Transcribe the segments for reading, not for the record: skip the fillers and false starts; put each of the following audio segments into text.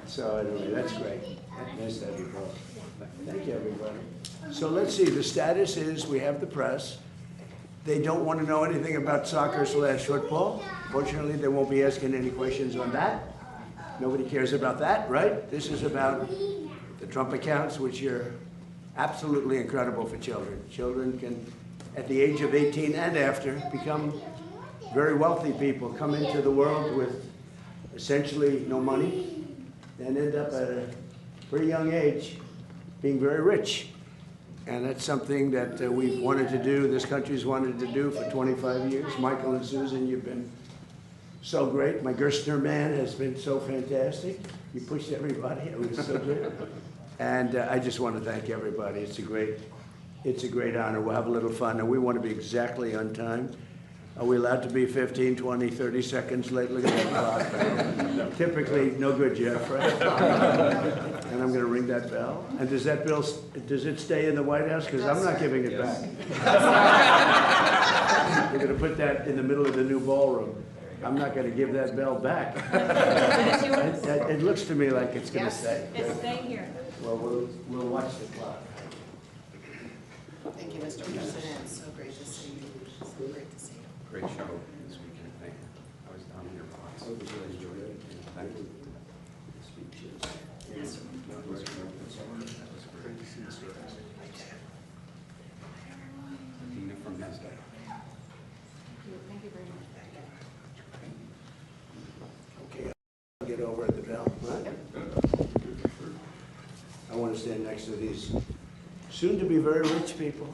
So anyway, that's great. Nice to have you both. Thank you, everybody. So let's see, the status is we have the press. They don't want to know anything about soccer/football. Fortunately, they won't be asking any questions on that. Nobody cares about that, right? This is about the Trump accounts, which are absolutely incredible for children. Children can, at the age of 18 and after, become very wealthy people, come into the world with essentially no money, and end up at a pretty young age being very rich. And that's something that we've wanted to do, this country's wanted to do for 25 years. Michael and Susan, you've been so great. My Gerstner man has been so fantastic. You pushed everybody, it was so good. And I just want to thank everybody. It's a great honor. We'll have a little fun, and we want to be exactly on time. Are we allowed to be 15, 20, 30 seconds late? Look at that clock. Typically, no good, Jeff, right? And I'm going to ring that bell. And does it stay in the White House? Because I'm not giving it back. We're going to put that in the middle of the new ballroom. I'm not going to give that bell back. It looks to me like it's going to stay. It's staying here. Well, we'll watch the clock. Thank you, Mr. President. So great to see you. So great to see you. Great show this weekend. Thank you. I was down in your box. I was really enjoyed it. Thank you. Yes, sir. That was great. Tina from NASDAQ. Thank you very much. Okay, I'll get over at the bell, right? I want to stand next to these soon-to-be very rich people.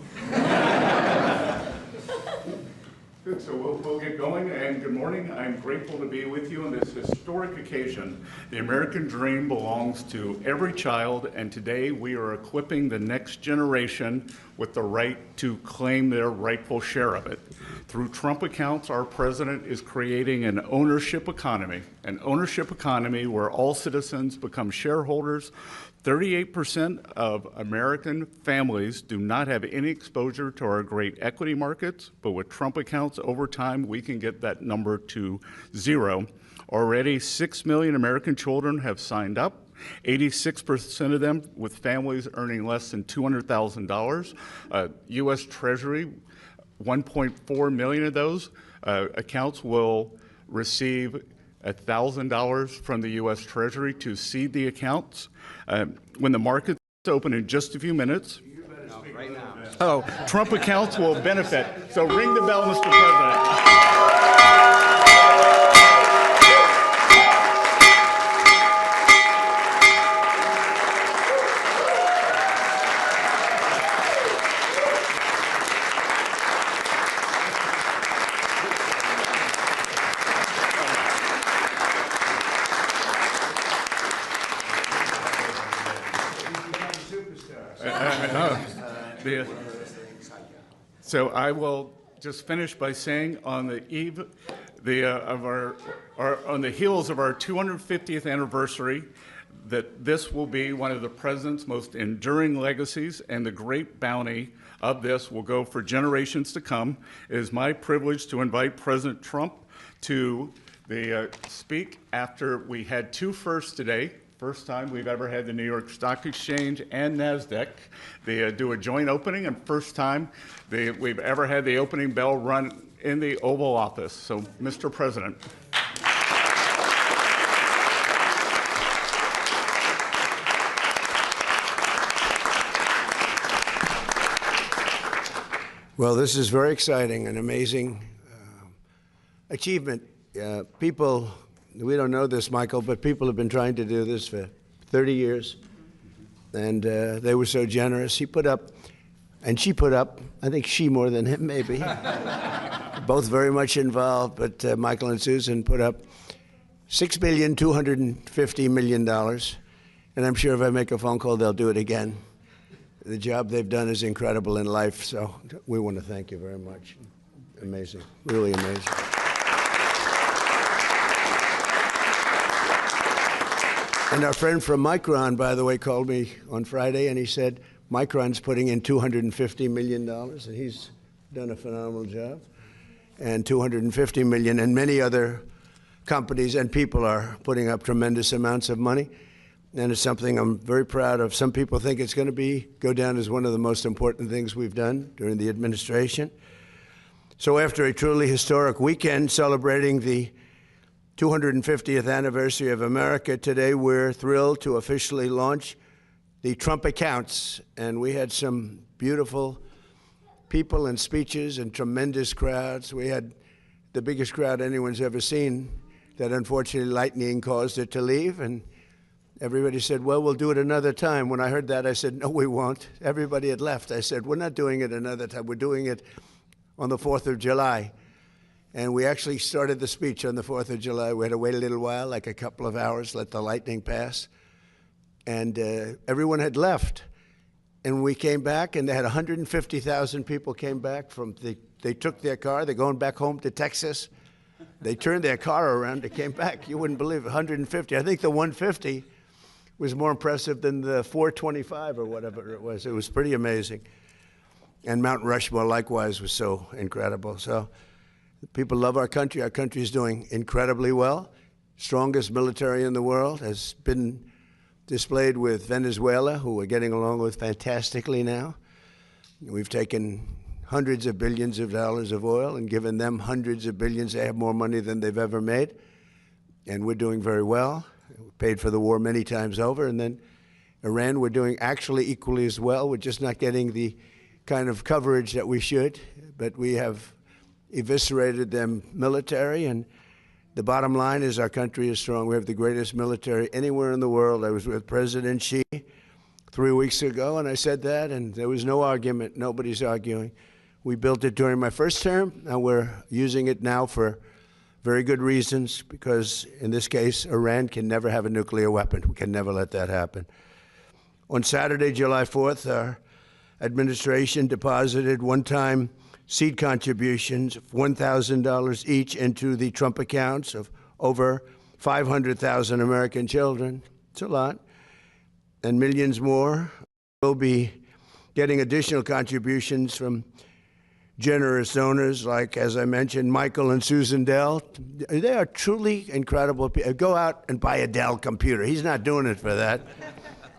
Good, so we'll get going, and good morning. I'm grateful to be with you on this historic occasion. The American dream belongs to every child, and today we are equipping the next generation with the right to claim their rightful share of it. Through Trump accounts, our president is creating an ownership economy where all citizens become shareholders. 38% of American families do not have any exposure to our great equity markets, but with Trump accounts over time, we can get that number to 0. Already 6 million American children have signed up. 86% of them with families earning less than $200,000. U.S. Treasury, 1.4 million of those accounts will receive $1,000 from the U.S. Treasury to seed the accounts. When the markets open in just a few minutes, Right now. Trump accounts will benefit. So ring the bell, Mr. President. So I will just finish by saying, on the eve on the heels of our 250th anniversary, that this will be one of the president's most enduring legacies, and the great bounty of this will go for generations to come. It is my privilege to invite President Trump to speak after we had two firsts today. First time we've ever had the New York Stock Exchange and NASDAQ. They do a joint opening, and first time we've ever had the opening bell run in the Oval Office. So, Mr. President. Well, this is very exciting, an amazing achievement. People, we don't know this, Michael, but people have been trying to do this for 30 years, and they were so generous. He put up, and she put up, I think she more than him, maybe. Both very much involved, but Michael and Susan put up $6,250,000,000, and I'm sure if I make a phone call, they'll do it again. The job they've done is incredible in life, so we want to thank you very much. Amazing, really amazing. And our friend from Micron, by the way, called me on Friday, and he said Micron's putting in $250 million, and he's done a phenomenal job. And $250 million, and many other companies and people are putting up tremendous amounts of money. and it's something I'm very proud of. Some people think it's going to go down as one of the most important things we've done during the administration. So after a truly historic weekend celebrating the 250th anniversary of America, today we're thrilled to officially launch the Trump Accounts. And we had some beautiful people and speeches and tremendous crowds. We had the biggest crowd anyone's ever seen that unfortunately lightning caused it to leave. And everybody said, well, we'll do it another time. When I heard that, I said, no, we won't. Everybody had left. I said, we're not doing it another time. We're doing it on the 4th of July. And we actually started the speech on the 4th of July. We had to wait a little while, like a couple of hours, let the lightning pass. And everyone had left. And we came back, and they had 150,000 people came back from they took their car. They're going back home to Texas. They turned their car around. They came back. You wouldn't believe it, 150. I think the 150 was more impressive than the 425 or whatever it was. It was pretty amazing. And Mount Rushmore, likewise, was so incredible. So people love our country. Our country is doing incredibly well. Strongest military in the world has been displayed with Venezuela, who we're getting along with fantastically now. We've taken hundreds of billions of dollars of oil and given them hundreds of billions. They have more money than they've ever made. And we're doing very well. We paid for the war many times over. And then Iran, we're doing actually equally as well. We're just not getting the kind of coverage that we should. But we have eviscerated them military. And the bottom line is our country is strong. We have the greatest military anywhere in the world. I was with President Xi 3 weeks ago, and I said that, and there was no argument. Nobody's arguing. We built it during my first term, and we're using it now for very good reasons, because in this case, Iran can never have a nuclear weapon. We can never let that happen. On Saturday, July 4th, our administration deposited one-time seed contributions of $1,000 each into the Trump accounts of over 500,000 American children. It's a lot. And millions more will be getting additional contributions from generous donors like, as I mentioned, Michael and Susan Dell. They are truly incredible people. Go out and buy a Dell computer. He's not doing it for that.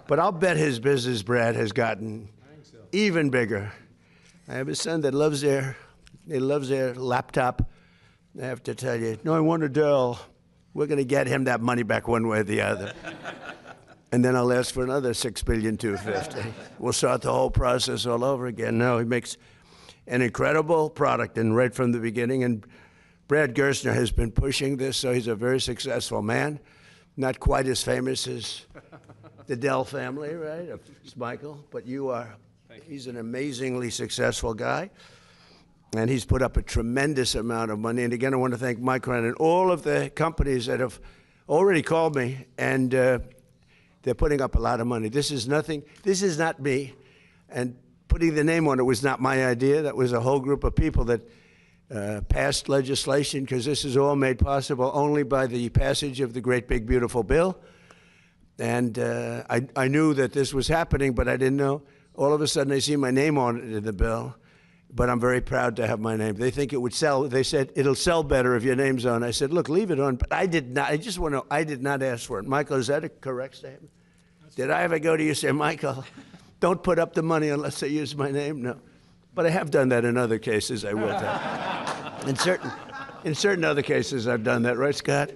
But I'll bet his business, Brad, has gotten even bigger. I have a son that loves their laptop. I have to tell you, no, I want a Dell. We're going to get him that money back one way or the other. And then I'll ask for another $6,250,000,000. We'll start the whole process all over again. No, he makes an incredible product, and right from the beginning. And Brad Gerstner has been pushing this, so he's a very successful man. Not quite as famous as the Dell family, right, of Michael, but you are. He's an amazingly successful guy, and he's put up a tremendous amount of money. And again, I want to thank Micron and all of the companies that have already called me, and they're putting up a lot of money. This is nothing. This is not me, and putting the name on it was not my idea. That was a whole group of people that passed legislation, because this is all made possible only by the passage of the great big beautiful bill. And I knew that this was happening, but I didn't know. All of a sudden, I see my name on it in the bill, but I'm very proud to have my name. They think it would sell. They said, it'll sell better if your name's on. I said, look, leave it on, but I did not. I just want to know, I did not ask for it. Michael, is that a correct statement? Did I ever go to you and say, Michael, don't put up the money unless they use my name? No. But I have done that in other cases, I will tell you. In certain other cases, I've done that, right, Scott?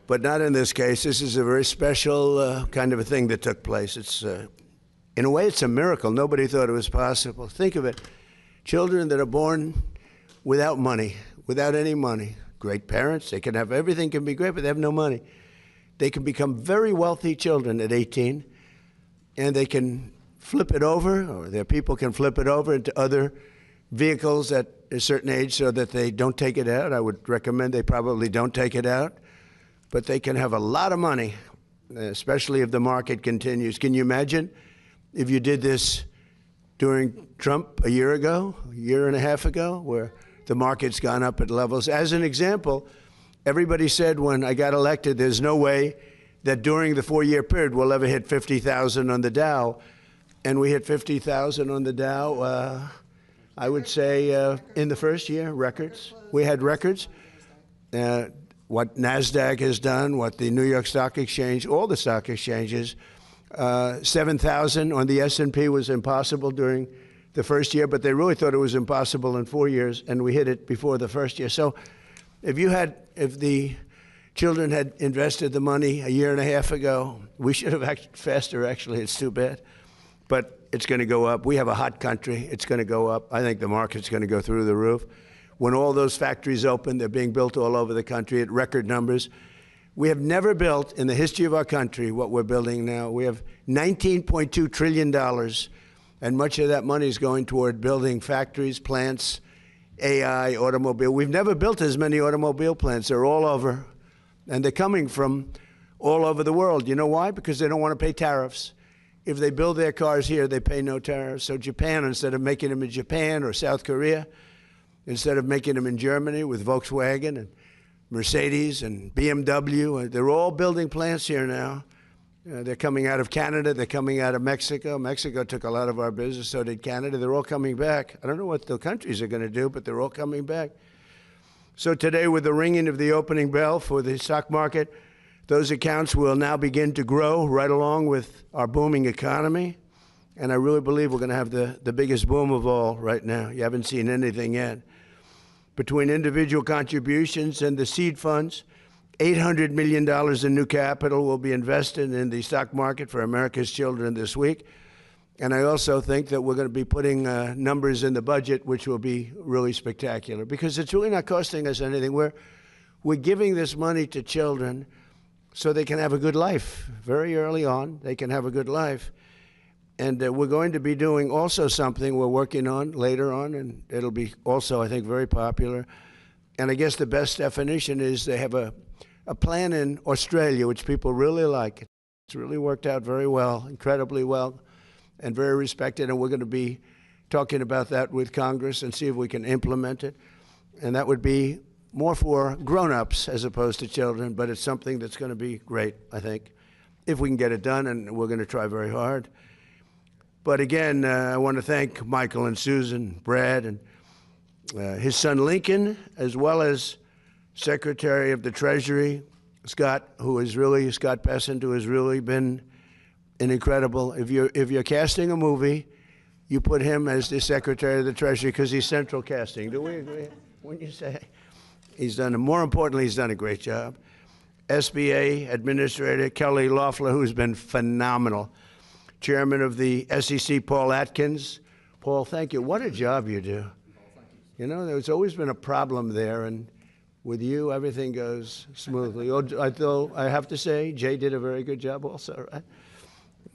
But not in this case. This is a very special kind of a thing that took place. It's in a way, it's a miracle. Nobody thought it was possible. Think of it. Children that are born without money, without any money. Great parents. They can have everything can be great, but they have no money. They can become very wealthy children at 18, and they can flip it over, or their people can flip it over into other vehicles at a certain age so that they don't take it out. I would recommend they probably don't take it out. But they can have a lot of money, especially if the market continues. Can you imagine if you did this during Trump a year ago, a year and a half ago, where the market's gone up at levels? As an example, everybody said when I got elected, there's no way that during the 4-year period we'll ever hit 50,000 on the Dow. And we hit 50,000 on the Dow, I would say, in the first year, records. We had records. what NASDAQ has done, what the New York Stock Exchange, all the stock exchanges. 7,000 on the S&P was impossible during the first year, but they really thought it was impossible in 4 years, and we hit it before the first year. So if the children had invested the money a year and a half ago, we should have acted faster, actually. It's too bad. But it's going to go up. We have a hot country. It's going to go up. I think the market's going to go through the roof. When all those factories open, they're being built all over the country at record numbers. We have never built in the history of our country what we're building now. We have $19.2 trillion, and much of that money is going toward building factories, plants, AI, automobile. We've never built as many automobile plants. They're all over, and they're coming from all over the world. You know why? Because they don't want to pay tariffs. If they build their cars here, they pay no tariffs. So Japan, instead of making them in Japan or South Korea, instead of making them in Germany with Volkswagen and Mercedes and BMW, they're all building plants here now. They're coming out of Canada. They're coming out of Mexico. Mexico took a lot of our business, so did Canada. They're all coming back. I don't know what the countries are going to do, but they're all coming back. So today, with the ringing of the opening bell for the stock market, those accounts will now begin to grow right along with our booming economy. And I really believe we're going to have the biggest boom of all right now. You haven't seen anything yet. Between individual contributions and the seed funds, $800 million in new capital will be invested in the stock market for America's children this week. And I also think that we're going to be putting numbers in the budget which will be really spectacular, because it's really not costing us anything. We're giving this money to children so they can have a good life. Very early on, they can have a good life. And we're going to be doing also something we're working on later on, and it'll be also, I think, very popular. And I guess the best definition is they have a plan in Australia, which people really like. It's really worked out very well, incredibly well, and very respected. And we're going to be talking about that with Congress and see if we can implement it. And that would be more for grown-ups as opposed to children, but it's something that's going to be great, I think, if we can get it done, and we're going to try very hard. But again, I want to thank Michael and Susan, Brad, and his son Lincoln, as well as Secretary of the Treasury, Scott Bessent, who has really been an incredible. If you're casting a movie, you put him as the Secretary of the Treasury because he's central casting. Do we agree? Wouldn't you say? More importantly, he's done a great job. SBA Administrator Kelly Loeffler, who's been phenomenal. Chairman of the SEC, Paul Atkins. Paul, thank you. What a job you do. You know, there's always been a problem there, and with you, everything goes smoothly. Although I have to say, Jay did a very good job also, right?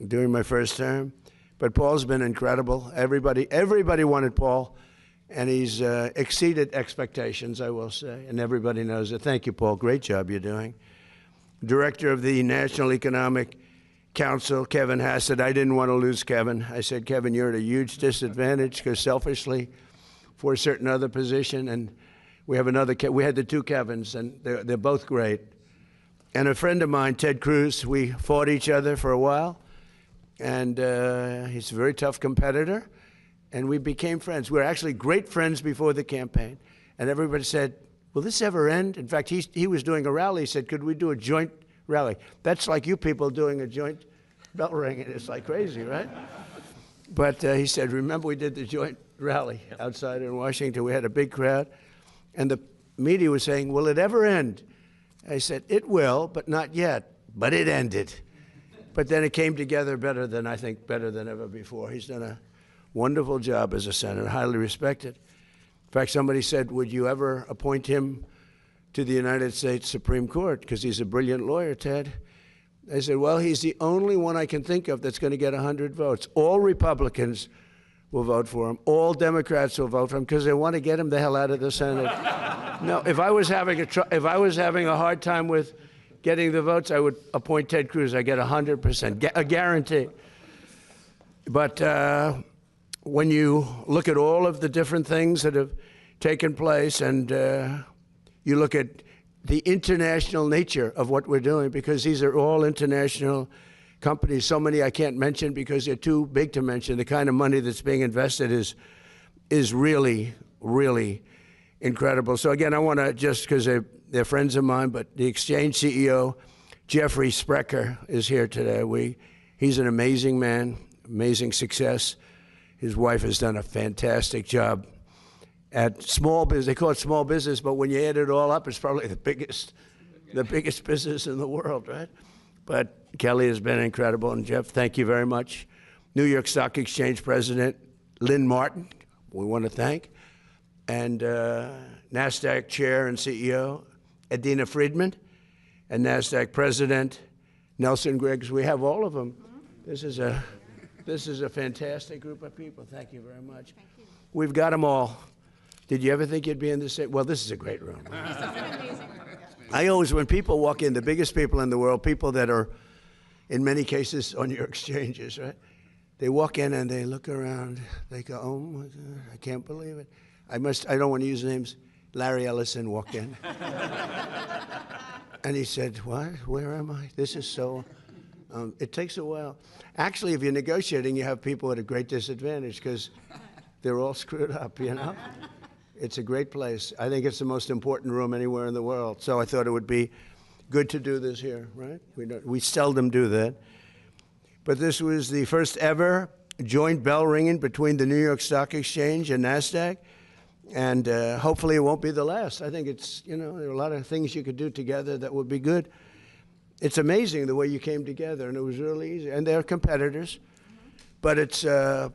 During my first term. But Paul's been incredible. Everybody wanted Paul, and he's exceeded expectations, I will say, and everybody knows it. Thank you, Paul. Great job you're doing. Director of the National Economic Council, Kevin Hassett. I didn't want to lose Kevin. I said, Kevin, you're at a huge disadvantage because selfishly, for a certain other position, and we have we had the two Kevins, and they're both great. And a friend of mine, Ted Cruz, we fought each other for a while, and he's a very tough competitor, and we became friends. We were actually great friends before the campaign, and everybody said, will this ever end? In fact, he was doing a rally. He said, could we do a joint rally? That's like you people doing a joint bell ringing. It's like crazy, right? But he said, remember we did the joint rally outside in Washington. We had a big crowd. And the media was saying, will it ever end? I said, it will, but not yet. But it ended. But then it came together better than ever before. He's done a wonderful job as a senator, highly respected. In fact, somebody said, would you ever appoint him to the United States Supreme Court? Because he's a brilliant lawyer, Ted. I said, well, he's the only one I can think of that's going to get 100 votes. All Republicans will vote for him. All Democrats will vote for him because they want to get him the hell out of the Senate. No, if I was having a hard time with getting the votes, I would appoint Ted Cruz. I get 100%, a guarantee. But when you look at all of the different things that have taken place, and you look at the international nature of what we're doing, because these are all international companies. So many I can't mention because they're too big to mention. The kind of money that's being invested is really, really incredible. So again, I want to, just because they're friends of mine, but the Exchange CEO, Jeffrey Sprecher, is here today. He's an amazing man, amazing success. His wife has done a fantastic job at small business. They call it small business, but when you add it all up, it's probably the biggest business in the world, right? But Kelly has been incredible, and Jeff, thank you very much. New York Stock Exchange President Lynn Martin, we want to thank, and NASDAQ Chair and CEO Adena Friedman, and NASDAQ President Nelson Griggs. We have all of them. This is a fantastic group of people. Thank you very much. Thank you. We've got them all. Did you ever think you'd be in the same? Well, this is a great room. This is an amazing room. I always, when people walk in, the biggest people in the world, people that are, in many cases, on your exchanges, right? They walk in and they look around. They go, "Oh my God, I can't believe it." I don't want to use names. Larry Ellison walked in. And he said, "What? Where am I? This is so..." It takes a while. Actually, if you're negotiating, you have people at a great disadvantage because they're all screwed up, you know? It's a great place. I think it's the most important room anywhere in the world. So I thought it would be good to do this here, right? We seldom do that. But this was the first ever joint bell ringing between the New York Stock Exchange and NASDAQ. And hopefully it won't be the last. I think it's, there are a lot of things you could do together that would be good. It's amazing the way you came together, and it was really easy. And they're competitors. But it's a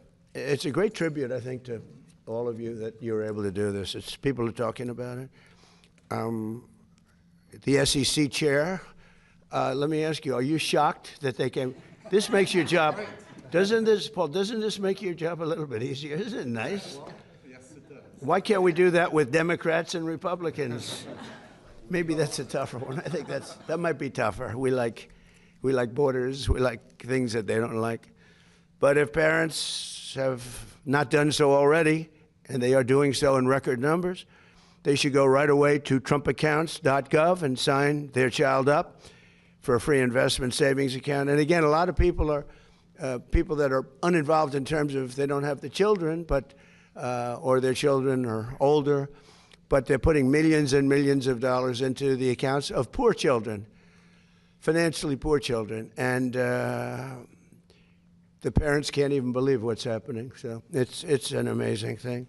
great tribute, I think, to all of you that you were able to do this. People are talking about it. The SEC chair, let me ask you, are you shocked that they came? This makes your job, doesn't this make your job a little bit easier? Isn't it nice? Yes, it does. Why can't we do that with Democrats and Republicans? Maybe that's a tougher one. I think that might be tougher. We like borders. We like things that they don't like. But if parents have not done so already, and they are doing so in record numbers, they should go right away to trumpaccounts.gov and sign their child up for a free investment savings account. And again, a lot of people are people that are uninvolved in terms of they don't have the children, but or their children are older, but they're putting millions and millions of dollars into the accounts of poor children, financially poor children. And the parents can't even believe what's happening. So it's an amazing thing.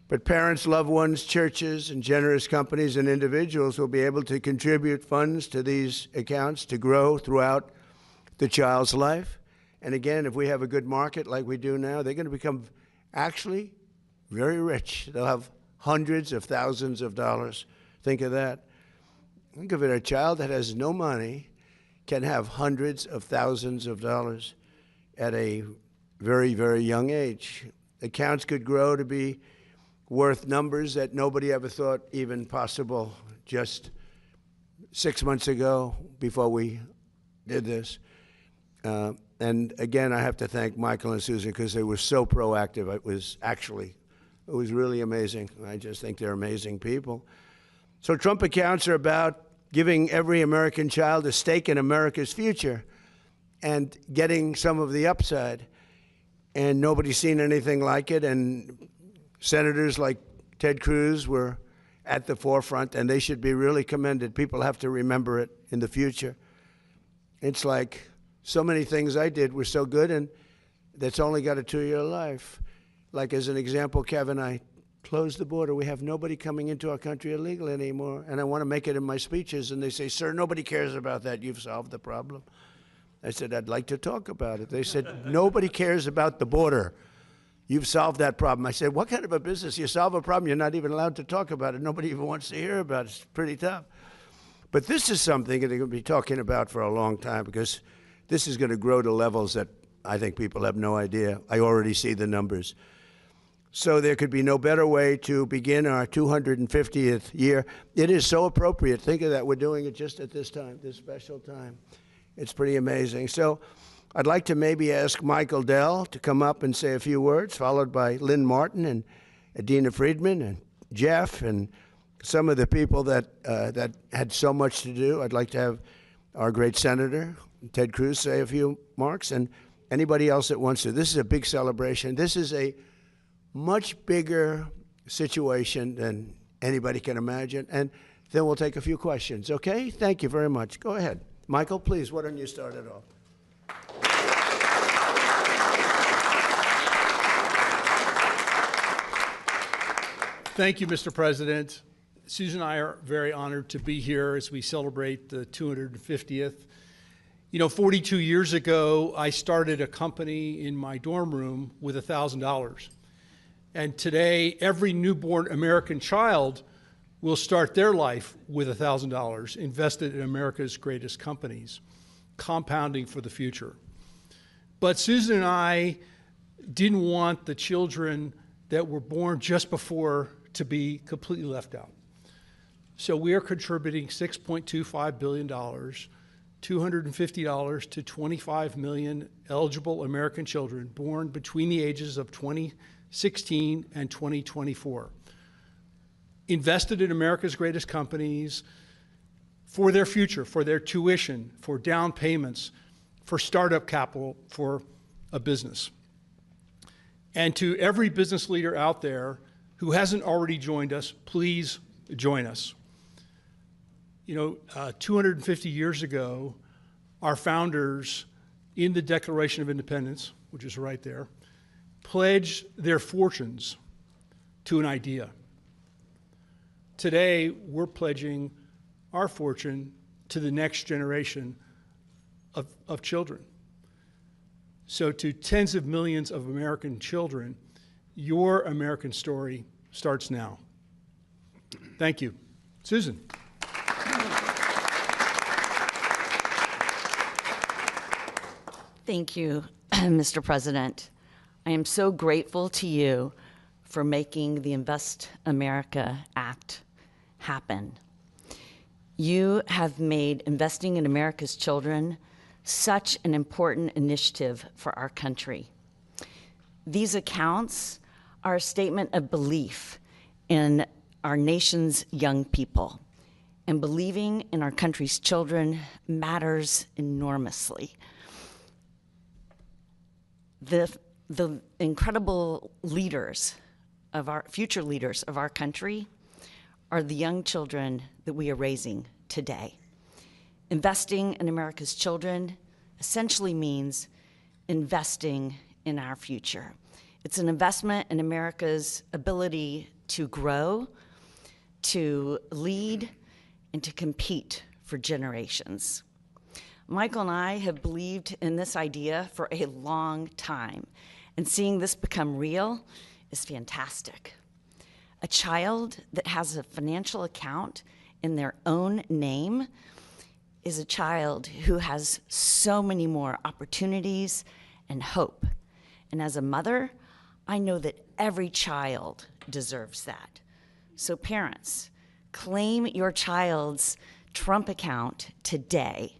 But parents, loved ones, churches, and generous companies and individuals will be able to contribute funds to these accounts to grow throughout the child's life. And again, if we have a good market like we do now, they're going to become actually very rich. They'll have hundreds of thousands of dollars. Think of that. Think of it, a child that has no money can have hundreds of thousands of dollars at a very, very young age. Accounts could grow to be worth numbers that nobody ever thought even possible just 6 months ago before we did this. And again, I have to thank Michael and Susan because they were so proactive. It was really amazing. I just think they're amazing people. So Trump accounts are about giving every American child a stake in America's future and getting some of the upside. And nobody's seen anything like it. And senators like Ted Cruz were at the forefront, and they should be really commended. People have to remember it in the future. It's like so many things I did were so good, and that's only got a 2-year life. Like, as an example, Kevin, I closed the border. We have nobody coming into our country illegally anymore. And I want to make it in my speeches. And they say, "Sir, nobody cares about that. You've solved the problem." I said, "I'd like to talk about it." They said, "Nobody cares about the border. You've solved that problem." I said, "What kind of a business? You solve a problem, you're not even allowed to talk about it. Nobody even wants to hear about it. It's pretty tough." But this is something that they're going to be talking about for a long time because this is going to grow to levels that I think people have no idea. I already see the numbers. So there could be no better way to begin our 250th year. It is so appropriate. Think of that. We're doing it just at this time, this special time. It's pretty amazing. So I'd like to maybe ask Michael Dell to come up and say a few words, followed by Lynn Martin and Adena Friedman and Jeff and some of the people that had so much to do. I'd like to have our great Senator, Ted Cruz, say a few remarks, and anybody else that wants to. This is a big celebration. This is a much bigger situation than anybody can imagine. And Then we'll take a few questions, okay? Thank you very much. Go ahead. Michael, please, why don't you start it off? Thank you, Mr. President. Susan and I are very honored to be here as we celebrate the 250th. You know, 42 years ago, I started a company in my dorm room with $1,000. And today, every newborn American child will start their life with $1,000 invested in America's greatest companies, compounding for the future. But Susan and I didn't want the children that were born just before to be completely left out. So we are contributing $6.25 billion, $250 to 25 million eligible American children born between the ages of 2016 and 2024. Invested in America's greatest companies for their future, for their tuition, for down payments, for startup capital for a business. And to every business leader out there who hasn't already joined us, please join us. You know, 250 years ago, our founders, in the Declaration of Independence, which is right there, pledged their fortunes to an idea. Today, we're pledging our fortune to the next generation of children. So to tens of millions of American children, your American story starts now. Thank you. Susan. Thank you, Mr. President. I am so grateful to you for making the Invest America Act happen. You have made investing in America's children such an important initiative for our country. These accounts are a statement of belief in our nation's young people, and believing in our country's children matters enormously. The incredible leaders of our future leaders of our country are the young children that we are raising today. Investing in America's children essentially means investing in our future. It's an investment in America's ability to grow, to lead, and to compete for generations. Michael and I have believed in this idea for a long time, and seeing this become real is fantastic. A child that has a financial account in their own name is a child who has so many more opportunities and hope. And as a mother, I know that every child deserves that. So parents, claim your child's Trump account today.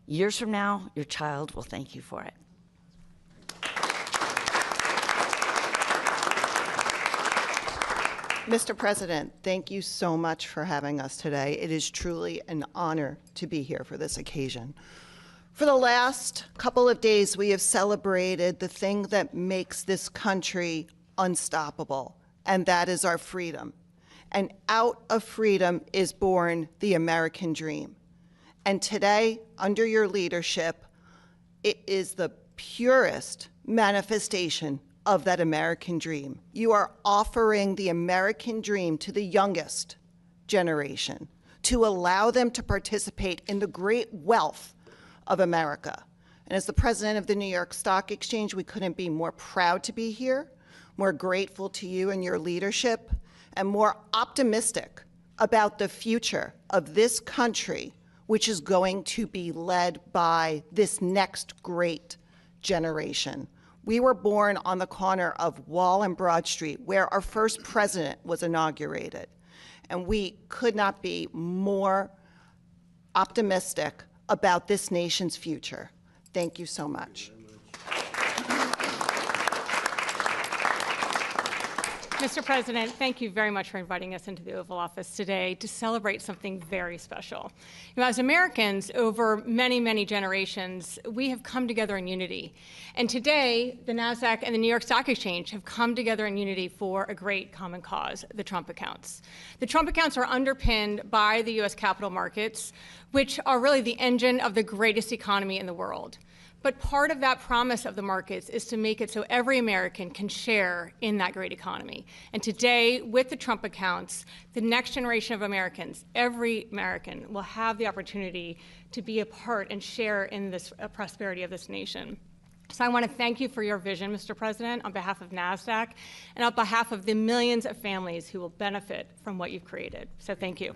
Years from now, your child will thank you for it. Mr. President, thank you so much for having us today. It is truly an honor to be here for this occasion. For the last couple of days, we have celebrated the thing that makes this country unstoppable, and that is our freedom. And out of freedom is born the American dream. And today, under your leadership, it is the purest manifestation of that American dream. You are offering the American dream to the youngest generation to allow them to participate in the great wealth of America. And as the president of the New York Stock Exchange, we couldn't be more proud to be here, more grateful to you and your leadership, and more optimistic about the future of this country, which is going to be led by this next great generation. We were born on the corner of Wall and Broad Street, where our first president was inaugurated. And we could not be more optimistic about this nation's future. Thank you so much. Mr. President, thank you very much for inviting us into the Oval Office today to celebrate something very special. You know, as Americans, over many, many generations, we have come together in unity. And today, the NASDAQ and the New York Stock Exchange have come together in unity for a great common cause, the Trump accounts. The Trump accounts are underpinned by the U.S. capital markets, which are really the engine of the greatest economy in the world. But part of that promise of the markets is to make it so every American can share in that great economy. And today, with the Trump accounts, the next generation of Americans, every American, will have the opportunity to be a part and share in this prosperity of this nation. So I want to thank you for your vision, Mr. President, on behalf of NASDAQ and on behalf of the millions of families who will benefit from what you've created. So thank you.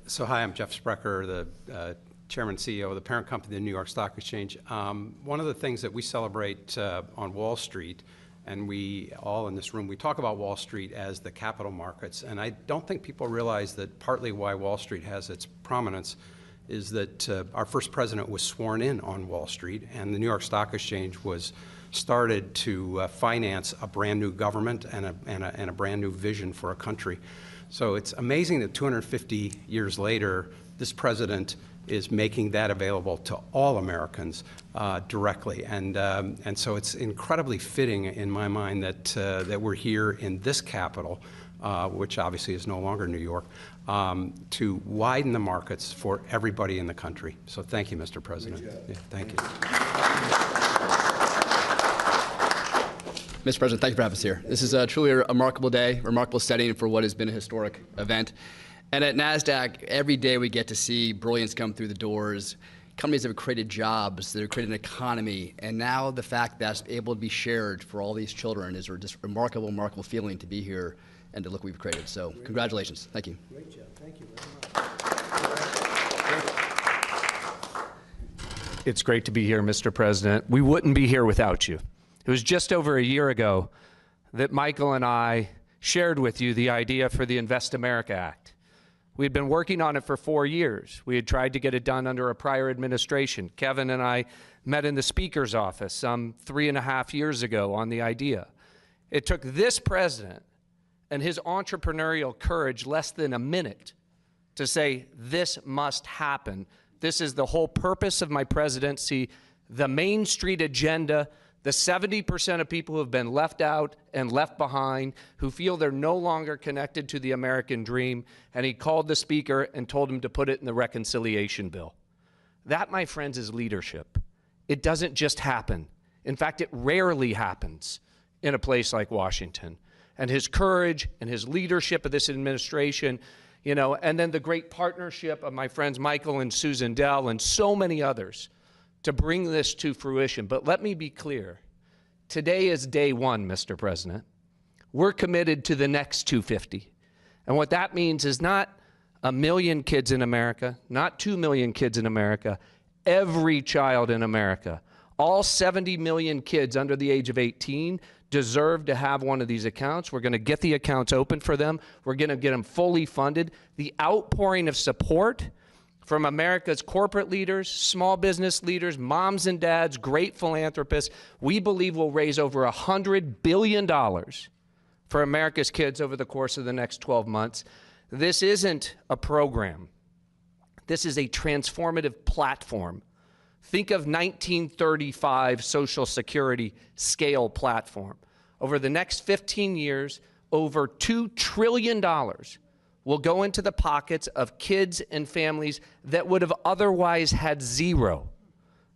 So hi, I'm Jeff Sprecher, the Chairman and CEO of the parent company, the New York Stock Exchange. One of the things that we celebrate on Wall Street, and we all in this room, we talk about Wall Street as the capital markets, and I don't think people realize that partly why Wall Street has its prominence is that our first president was sworn in on Wall Street, and the New York Stock Exchange was started to finance a brand new government and a brand new vision for a country. So it's amazing that 250 years later, this president is making that available to all Americans directly. And so it's incredibly fitting in my mind that we're here in this capital, which obviously is no longer New York, to widen the markets for everybody in the country. So thank you, Mr. President. Yeah, thank you. Mr. President, thank you for having us here. This is truly a remarkable day, remarkable setting for what has been a historic event. And at NASDAQ, every day we get to see brilliance come through the doors. Companies that have created jobs, that have created an economy, and now the fact that's able to be shared for all these children is just a remarkable, remarkable feeling to be here and to look what we've created. So congratulations. Thank you. Great job. Thank you very much. It's great to be here, Mr. President. We wouldn't be here without you. It was just over a year ago that Michael and I shared with you the idea for the Invest America Act. We had been working on it for 4 years. We had tried to get it done under a prior administration. Kevin and I met in the Speaker's office some 3.5 years ago on the idea. It took this president and his entrepreneurial courage less than a minute to say, this must happen. This is the whole purpose of my presidency, the Main Street agenda, the 70% of people who have been left out and left behind, who feel they're no longer connected to the American dream, and he called the Speaker and told him to put it in the reconciliation bill. That, my friends, is leadership. It doesn't just happen. In fact, it rarely happens in a place like Washington. And his courage and his leadership of this administration, you know, and then the great partnership of my friends Michael and Susan Dell and so many others to bring this to fruition. But let me be clear. Today is day one, Mr. President. We're committed to the next 250. And what that means is not 1 million kids in America, not 2 million kids in America, every child in America. All 70 million kids under the age of 18 deserve to have one of these accounts. We're going to get the accounts open for them. We're going to get them fully funded. The outpouring of support from America's corporate leaders, small business leaders, moms and dads, great philanthropists, we believe will raise over $100 billion for America's kids over the course of the next 12 months. This isn't a program. This is a transformative platform. Think of 1935 Social Security scale platform. Over the next 15 years, over $2 trillion will go into the pockets of kids and families that would have otherwise had zero,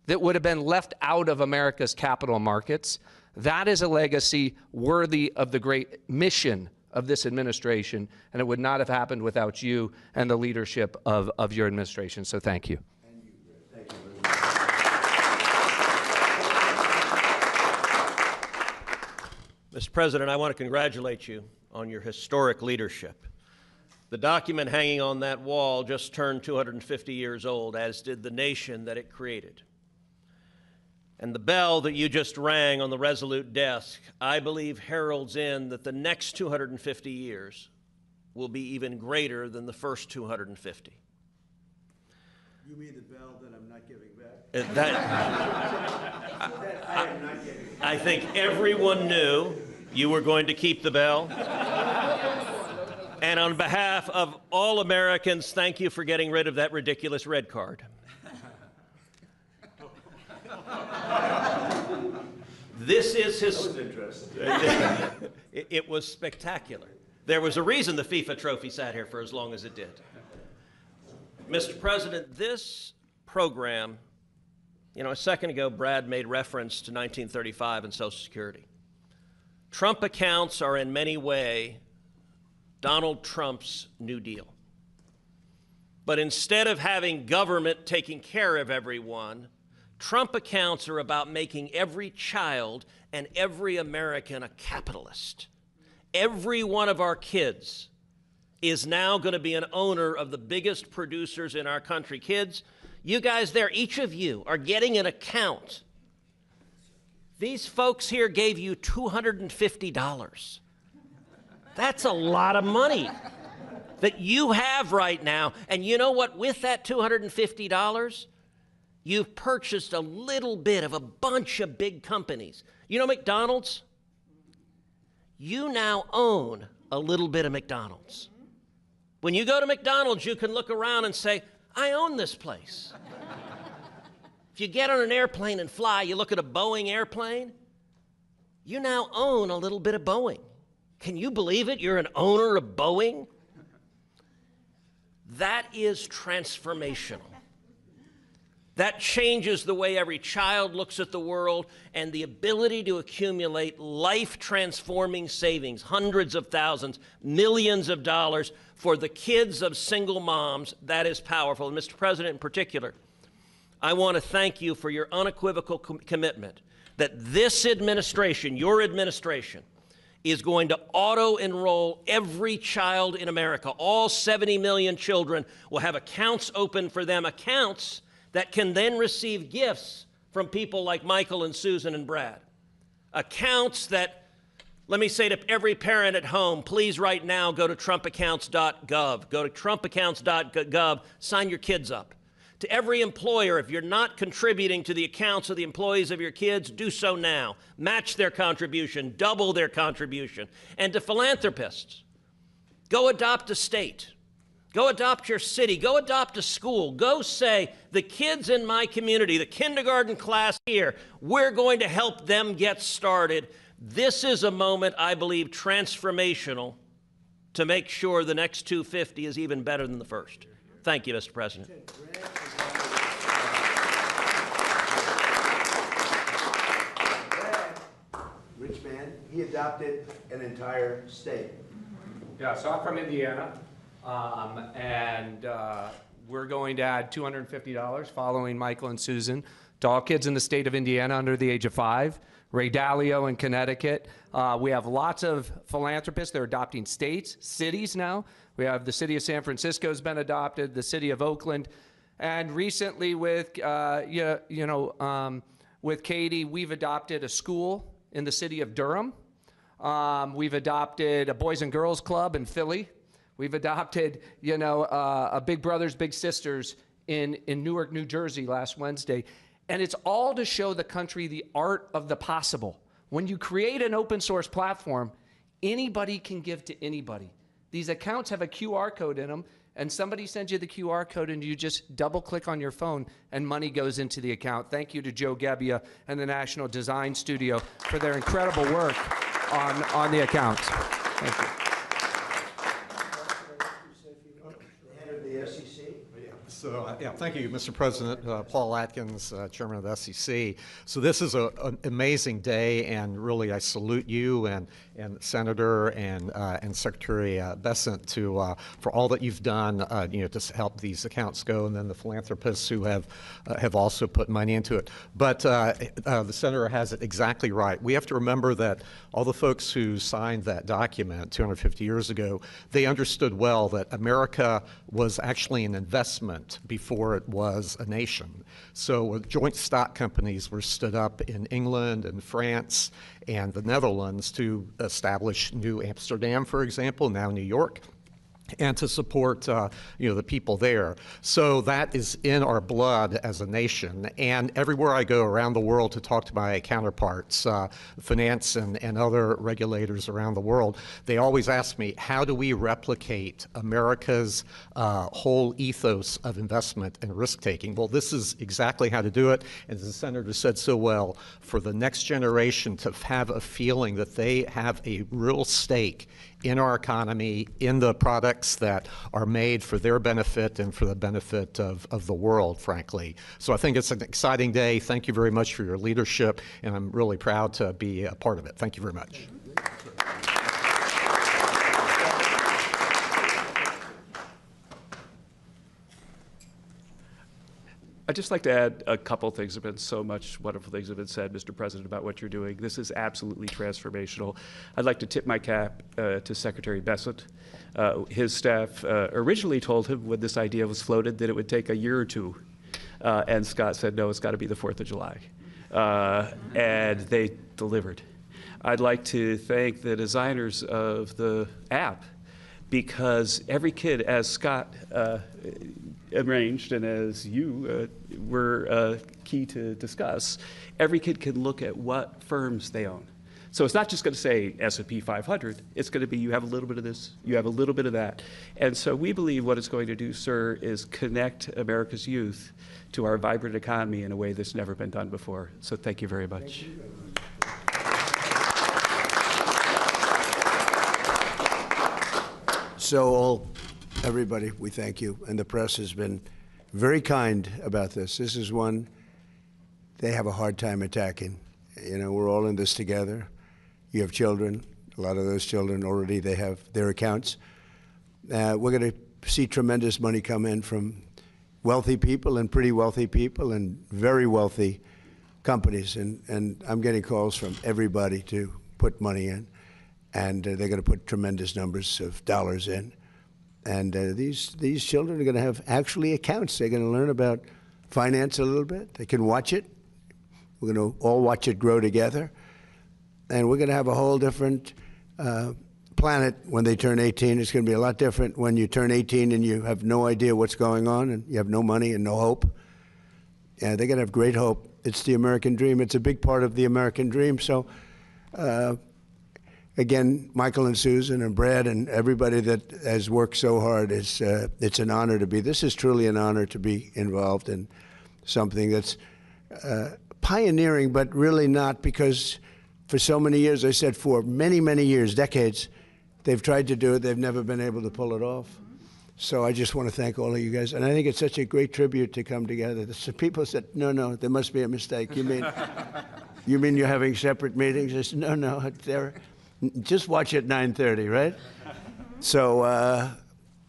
that would have been left out of America's capital markets. That is a legacy worthy of the great mission of this administration, and it would not have happened without you and the leadership of your administration. So thank you. Thank you very much. Mr. President, I want to congratulate you on your historic leadership. The document hanging on that wall just turned 250 years old, as did the nation that it created. And the bell that you just rang on the Resolute desk, I believe, heralds in that the next 250 years will be even greater than the first 250. You mean the bell that I'm not giving back? That, I am not giving back. I think everyone knew you were going to keep the bell. And on behalf of all Americans, thank you for getting rid of that ridiculous red card. This is his. That was interesting. It was spectacular. There was a reason the FIFA trophy sat here for as long as it did. Mr. President, this program, a second ago, Brad made reference to 1935 and Social Security. Trump accounts are in many ways Donald Trump's New Deal. But instead of having government taking care of everyone, Trump accounts are about making every child and every American a capitalist. Every one of our kids is now going to be an owner of the biggest producers in our country. Kids, you guys there, each of you are getting an account. These folks here gave you $250. That's a lot of money that you have right now. And you know what? With that $250, you've purchased a little bit of a bunch of big companies. You know McDonald's? You now own a little bit of McDonald's. When you go to McDonald's, you can look around and say, I own this place. If you get on an airplane and fly, you look at a Boeing airplane, you now own a little bit of Boeing. Can you believe it? You're an owner of Boeing? That is transformational. That changes the way every child looks at the world, and the ability to accumulate life-transforming savings, hundreds of thousands, millions of dollars for the kids of single moms, that is powerful. And Mr. President, in particular, I want to thank you for your unequivocal commitment that this administration, your administration, is going to auto-enroll every child in America. All 70 million children will have accounts open for them, accounts that can then receive gifts from people like Michael and Susan and Brad. Accounts that, let me say to every parent at home, please right now go to trumpaccounts.gov. Go to trumpaccounts.gov, sign your kids up. To every employer, if you're not contributing to the accounts of the employees of your kids, do so now. Match their contribution, double their contribution. And to philanthropists, go adopt a state. Go adopt your city. Go adopt a school. Go say, the kids in my community, the kindergarten class here, we're going to help them get started. This is a moment, I believe, transformational to make sure the next 250 is even better than the first. Thank you, Mr. President. Rich man, he adopted an entire state. Yeah, so I'm from Indiana, and we're going to add $250 following Michael and Susan to all kids in the state of Indiana under the age of 5. Ray Dalio in Connecticut. We have lots of philanthropists. They're adopting states, cities now. We have the city of San Francisco has been adopted, the city of Oakland, and recently with with Katie, we've adopted a school in the city of Durham. We've adopted a Boys and Girls Club in Philly. We've adopted, a Big Brothers Big Sisters in Newark, New Jersey last Wednesday. And it's all to show the country the art of the possible. When you create an open source platform, anybody can give to anybody. These accounts have a QR code in them, and somebody sends you the QR code and you just double click on your phone and money goes into the account. Thank you to Joe Gebbia and the National Design Studio for their incredible work on the accounts. Thank you. The head of the SEC. So, thank you, Mr. President. Paul Atkins, Chairman of the SEC. So this is an amazing day, and really I salute you and Senator and Secretary Bessent for all that you've done, to help these accounts go, and then the philanthropists who have also put money into it. But the Senator has it exactly right. We have to remember that all the folks who signed that document 250 years ago, they understood well that America was actually an investment before it was a nation. So joint stock companies were stood up in England and France and the Netherlands to establish New Amsterdam, for example, now New York. and to support the people there. So that is in our blood as a nation. And everywhere I go around the world to talk to my counterparts, finance and other regulators around the world, they always ask me, how do we replicate America's whole ethos of investment and risk-taking? Well, this is exactly how to do it. As the Senator said so well, for the next generation to have a feeling that they have a real stake in our economy, in the products that are made for their benefit and for the benefit of the world, frankly. So I think it's an exciting day. Thank you very much for your leadership, and I'm really proud to be a part of it. Thank you very much. I'd just like to add a couple things. There have been so much wonderful things have been said, Mr. President, about what you're doing. This is absolutely transformational. I'd like to tip my cap to Secretary Bessent. His staff originally told him when this idea was floated that it would take a year or two. And Scott said, no, it's got to be the 4th of July. And they delivered. I'd like to thank the designers of the app, because every kid, as Scott arranged and as you were key to discuss, every kid can look at what firms they own. So it's not just going to say S&P 500. It's going to be you have a little bit of this, you have a little bit of that. And so we believe what it's going to do, sir, is connect America's youth to our vibrant economy in a way that's never been done before. So thank you very much. So everybody, we thank you. And the press has been very kind about this. This is one they have a hard time attacking. You know, we're all in this together. You have children. A lot of those children already, they have their accounts. We're going to see tremendous money come in from wealthy people and pretty wealthy people and very wealthy companies. And I'm getting calls from everybody to put money in. And they're going to put tremendous numbers of dollars in. And these children are going to have actually accounts. They're going to learn about finance a little bit. They can watch it. We're going to all watch it grow together. And we're going to have a whole different planet when they turn 18. It's going to be a lot different when you turn 18 and you have no idea what's going on and you have no money and no hope. Yeah, they're going to have great hope. It's the American dream. It's a big part of the American dream. So, again, Michael and Susan and Brad and everybody that has worked so hard, it's an honor to be. This is truly an honor to be involved in something that's pioneering, but really not, because for so many years, I said for many, many years, decades, they've tried to do it. They've never been able to pull it off. So I just want to thank all of you guys. And I think it's such a great tribute to come together. Some people said, no, there must be a mistake. You mean you're having separate meetings? I said, no, they're... Just watch at 9:30, right? So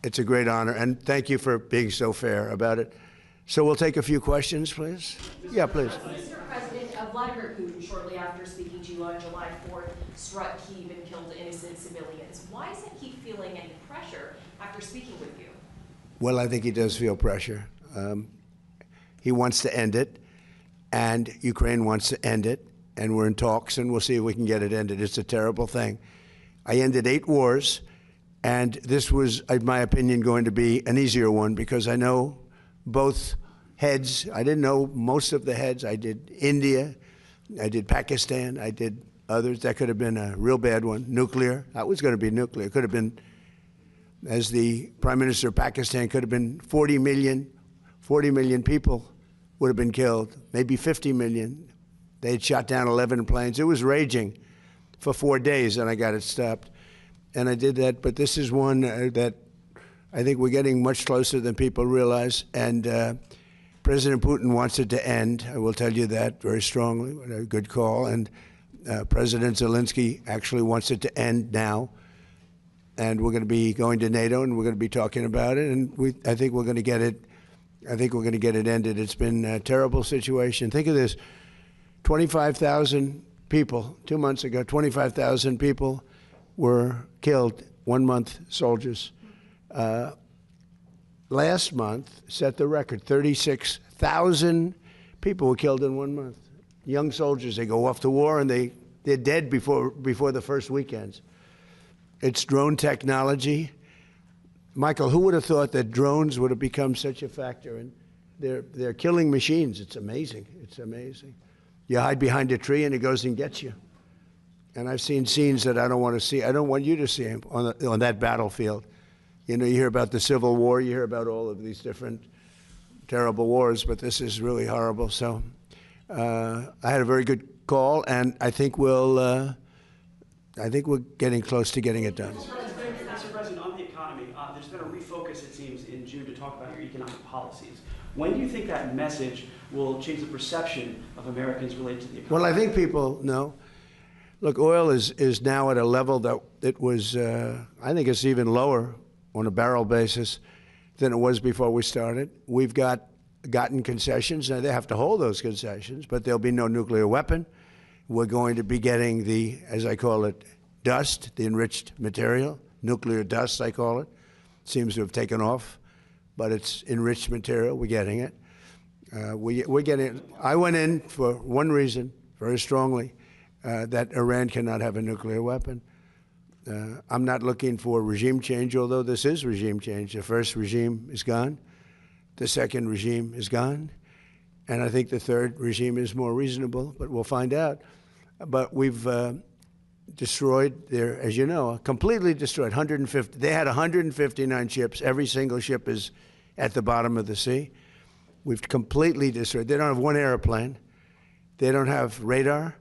it's a great honor, and thank you for being so fair about it. So we'll take a few questions, please. Yeah, please. Mr. President, Vladimir Putin, shortly after speaking to you on July 4th, struck Kyiv and killed innocent civilians. Why isn't he feeling any pressure after speaking with you? Well, I think he does feel pressure. He wants to end it, and Ukraine wants to end it. And we're in talks, and we'll see if we can get it ended. It's a terrible thing. I ended 8 wars, and this was, in my opinion, going to be an easier one because I know both heads. I didn't know most of the heads. I did India, I did Pakistan, I did others. That could have been a real bad one. Nuclear, that was going to be nuclear. It could have been, as the Prime Minister of Pakistan, could have been 40 million people would have been killed, maybe 50 million. They had shot down 11 planes. It was raging for 4 days, and I got it stopped. And I did that, but this is one that I think we're getting much closer than people realize. And President Putin wants it to end. I will tell you that very strongly. A good call. And President Zelensky actually wants it to end now. And we're going to be going to NATO, and we're going to be talking about it. And I think we're going to get it. I think we're going to get it ended. It's been a terrible situation. Think of this. 25,000 people, 2 months ago, 25,000 people were killed, 1 month soldiers. Last month set the record, 36,000 people were killed in 1 month. Young soldiers, they go off to war and they're dead before the first weekends. It's drone technology. Michael, who would have thought that drones would have become such a factor? And they're killing machines. It's amazing. It's amazing. You hide behind a tree and it goes and gets you. And I've seen scenes that I don't want to see. I don't want you to see them on that battlefield. You know, you hear about the Civil War, you hear about all of these different terrible wars, but this is really horrible. So I had a very good call, and I think we're getting close to getting it done. Mr. President, on the economy, there's been a refocus, it seems, in June to talk about your economic policies. When do you think that message will change the perception of Americans related to the economy? Well, I think people know. Look, oil is now at a level that it was, I think it's even lower on a barrel basis than it was before we started. We've gotten concessions. Now, they have to hold those concessions, but there'll be no nuclear weapon. We're going to be getting the, as I call it, dust, the enriched material, nuclear dust, I call it. Seems to have taken off, but it's enriched material. We're getting it. We're getting it. I went in for one reason, very strongly, that Iran cannot have a nuclear weapon. I'm not looking for regime change, although this is regime change. The first regime is gone. The second regime is gone. And I think the third regime is more reasonable, but we'll find out. But we've destroyed their, as you know, completely destroyed 150. They had 159 ships. Every single ship is at the bottom of the sea. We've completely destroyed. They don't have one airplane. They don't have radar.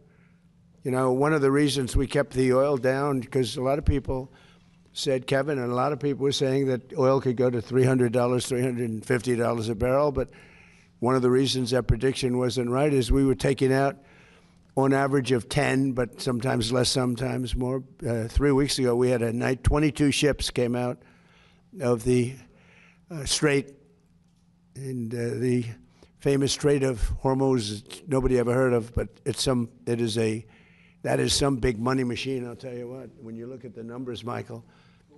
You know, one of the reasons we kept the oil down, because a lot of people said, Kevin, and a lot of people were saying that oil could go to $300, $350 a barrel, but one of the reasons that prediction wasn't right is we were taking out on average of 10, but sometimes less, sometimes more. 3 weeks ago, we had a night, 22 ships came out of the Strait, and the famous Strait of Hormuz, nobody ever heard of, but that is some big money machine, I'll tell you what. When you look at the numbers, Michael,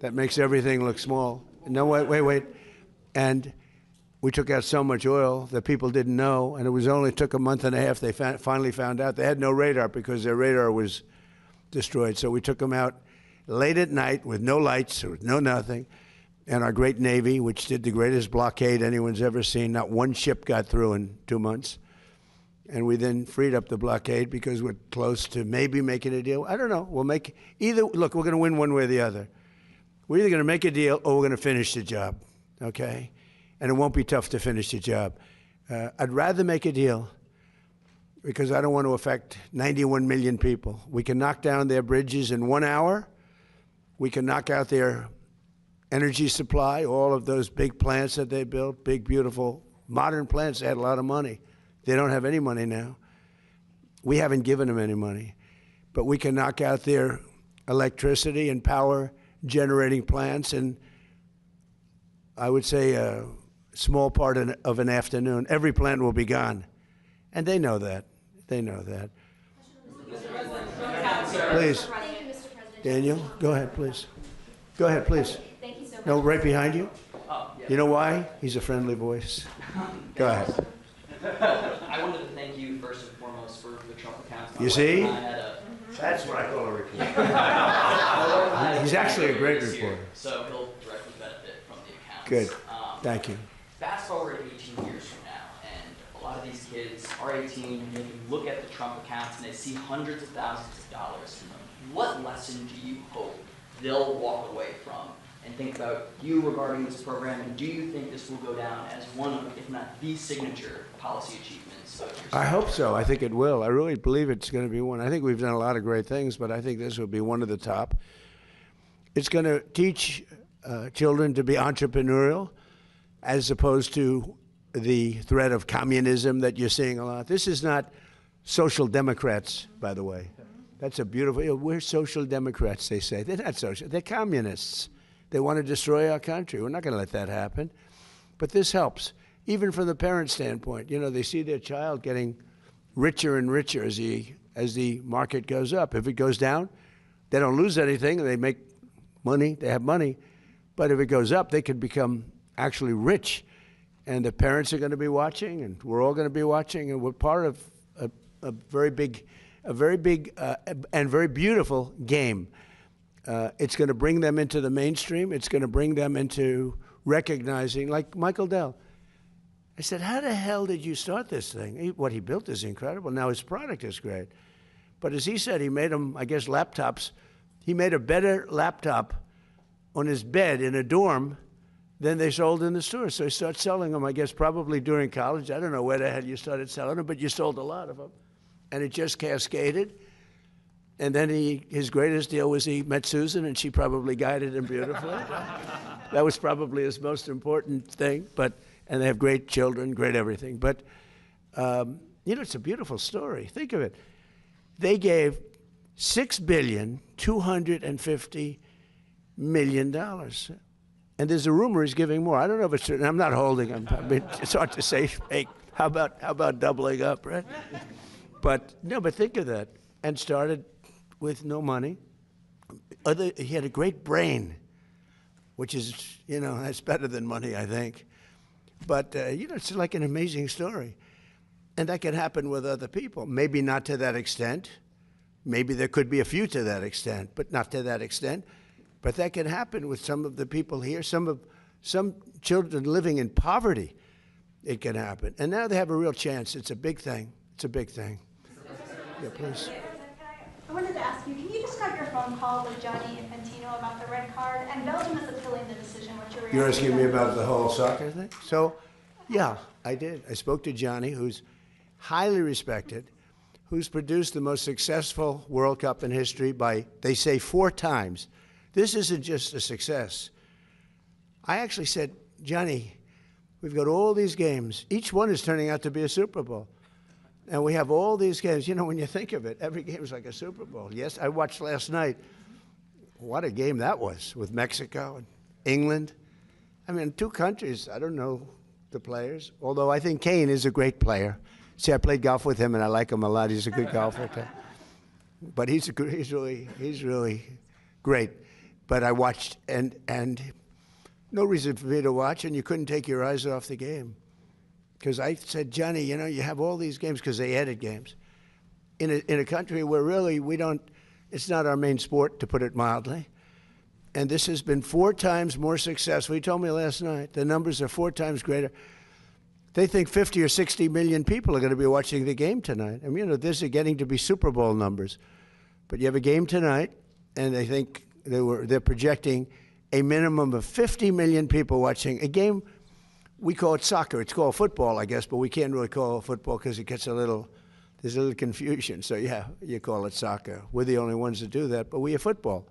that makes everything look small. No, wait. And we took out so much oil that people didn't know, and it only took a month and a half. They finally found out. They had no radar because their radar was destroyed. So we took them out late at night with no lights, with no nothing. And our great Navy, which did the greatest blockade anyone's ever seen, not one ship got through in 2 months. And we then freed up the blockade because we're close to maybe making a deal. I don't know. We'll make either. Look, we're going to win one way or the other. We're either going to make a deal or we're going to finish the job, okay? And it won't be tough to finish the job. I'd rather make a deal because I don't want to affect 91 million people. We can knock down their bridges in 1 hour. We can knock out their energy supply, all of those big plants that they built, big, beautiful, modern plants. They had a lot of money. They don't have any money now. We haven't given them any money. But we can knock out their electricity and power generating plants in, I would say, a small part of an afternoon. Every plant will be gone. And they know that. They know that. Please. Daniel, go ahead, please. Go ahead, please. Thank you so much. No, right behind you. You know why? He's a friendly voice. Go ahead. I wanted to thank you first and foremost for the Trump accounts. You see? That's what I call a reporter. He's actually a great reporter. So he'll directly benefit from the accounts. Good. Thank you. Fast forward 18 years from now, and a lot of these kids are 18, and they can look at the Trump accounts and they see hundreds of thousands of dollars from them. What lesson do you hope they'll walk away from and think about you regarding this program, and do you think this will go down as one of, if not the signature policy achievements of your I hope so. I think it will. I really believe it's going to be one. I think we've done a lot of great things, but I think this will be one of the top. It's going to teach children to be entrepreneurial as opposed to the threat of communism that you're seeing a lot. This is not social democrats, by the way. That's a beautiful, we're social democrats, they say. They're not social, they're communists. They want to destroy our country. We're not going to let that happen. But this helps, even from the parent standpoint. You know, they see their child getting richer and richer as the market goes up. If it goes down, they don't lose anything. They make money, they have money. But if it goes up, they could become actually rich. And the parents are going to be watching, and we're all going to be watching, and we're part of a very big and very beautiful game. It's going to bring them into the mainstream. It's going to bring them into recognizing, like Michael Dell. I said, how the hell did you start this thing? What he built is incredible. Now his product is great. But as he said, he made them, I guess, laptops. He made a better laptop on his bed in a dorm than they sold in the store. So he started selling them, I guess, probably during college. I don't know where the hell you started selling them, but you sold a lot of them. And it just cascaded. And then his greatest deal was he met Susan, and she probably guided him beautifully. That was probably his most important thing. And they have great children, great everything. But, it's a beautiful story. Think of it. They gave $6,250,000,000. And there's a rumor he's giving more. I don't know if it's true. I'm not holding him. I mean, it's hard to say, hey, how about doubling up, right? But think of that. And started with no money. He had a great brain, which is, that's better than money, I think. But, it's like an amazing story. And that can happen with other people. Maybe not to that extent. Maybe there could be a few to that extent, but not to that extent. But that can happen with some of the people here, some children living in poverty. It can happen. And now they have a real chance. It's a big thing. It's a big thing. Yeah, please. I wanted to ask you, can you describe your phone call with Gianni Infantino about the red card? And Belgium is appealing the decision. What's your reaction? You're asking me about the whole soccer thing? So, yeah, I did. I spoke to Gianni, who's highly respected, who's produced the most successful World Cup in history by, they say, 4 times. This isn't just a success. I actually said, Johnny, we've got all these games. Each one is turning out to be a Super Bowl. And we have all these games. When you think of it, every game is like a Super Bowl. Yes, I watched last night. What a game that was with Mexico and England. I mean, 2 countries, I don't know the players, although I think Kane is a great player. See, I played golf with him, and I like him a lot. He's a good golfer. But he's really great. But I watched, and no reason for me to watch, and you couldn't take your eyes off the game. Because I said, Johnny, you have all these games, because they added games. In a country where really it's not our main sport, to put it mildly. And this has been 4 times more successful. He told me last night, the numbers are 4 times greater. They think 50 or 60 million people are going to be watching the game tonight. I mean, this is getting to be Super Bowl numbers. But you have a game tonight, and they think they're projecting a minimum of 50 million people watching a game. We call it soccer. It's called football, I guess, but we can't really call it football because it gets there's a little confusion. So, yeah, you call it soccer. We're the only ones that do that, but we have football.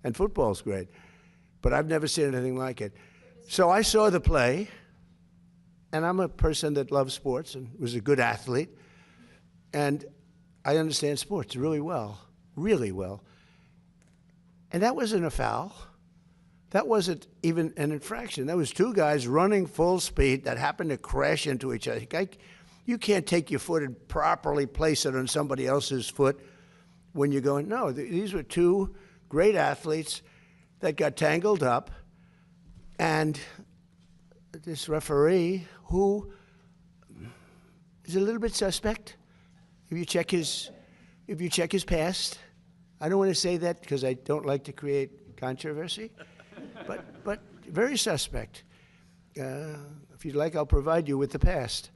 And football's great. But I've never seen anything like it. So I saw the play. And I'm a person that loves sports and was a good athlete. And I understand sports really well, really well. And that wasn't a foul. That wasn't even an infraction. That was 2 guys running full speed that happened to crash into each other. You can't take your foot and properly place it on somebody else's foot when you're going, no, these were 2 great athletes that got tangled up. And this referee, who is a little bit suspect, if you check his past, I don't want to say that because I don't like to create controversy, but very suspect. If you'd like, I'll provide you with the past.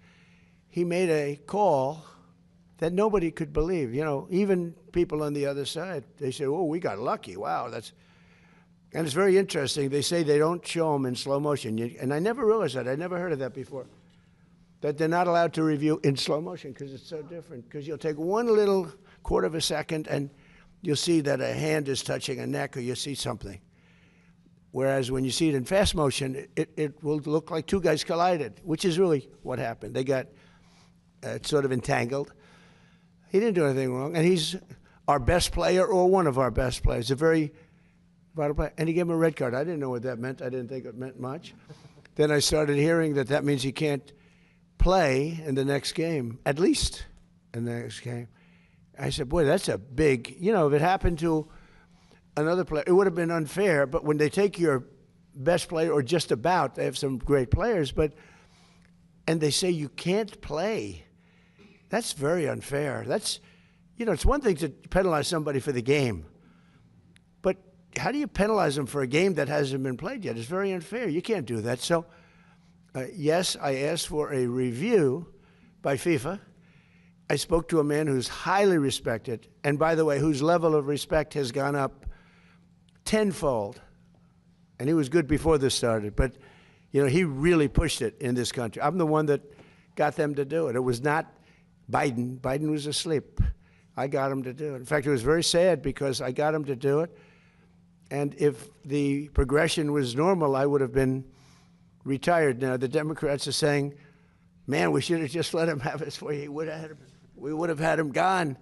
He made a call that nobody could believe. Even people on the other side, they say, "Oh, we got lucky. Wow, that's." And it's very interesting. They say they don't show them in slow motion. And I never realized that. I never heard of that before. That they're not allowed to review in slow motion because it's so different. Because you'll take 1 little quarter of a second and you'll see that a hand is touching a neck or you'll see something. Whereas when you see it in fast motion, it will look like 2 guys collided, which is really what happened. They got sort of entangled. He didn't do anything wrong. And he's our best player or one of our best players. A very vital player. And he gave him a red card. I didn't know what that meant. I didn't think it meant much. Then I started hearing that means he can't play in the next game, at least in the next game. I said, boy, that's a big, if it happened to another player, it would have been unfair. But when they take your best player, or just about, they have some great players, and they say you can't play, that's very unfair. That's, it's one thing to penalize somebody for the game. But how do you penalize them for a game that hasn't been played yet? It's very unfair. You can't do that. So, yes, I asked for a review by FIFA. I spoke to a man who's highly respected, and by the way, whose level of respect has gone up tenfold. And he was good before this started, but you know, he really pushed it in this country. I'm the one that got them to do it. It was not Biden. Biden was asleep. I got him to do it. In fact, it was very sad because I got him to do it. And if the progression was normal, I would have been retired. Now, the Democrats are saying, man, we should have just let him have his way. We would have had him gone.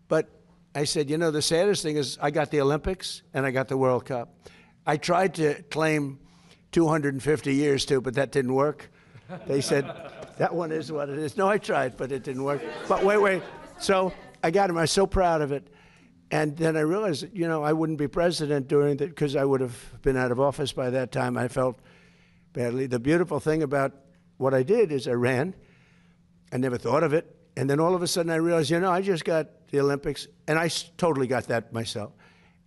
But I said, you know, the saddest thing is I got the Olympics and I got the World Cup. I tried to claim 250 years too, but that didn't work. They said, that one is what it is. No, I tried, but it didn't work. But wait. So I got him. I was so proud of it. And then I realized that, you know, I wouldn't be president during that because I would have been out of office by that time. I felt badly. The beautiful thing about what I did is I ran. I never thought of it. And then all of a sudden I realized, you know, I just got the Olympics, and I totally got that myself.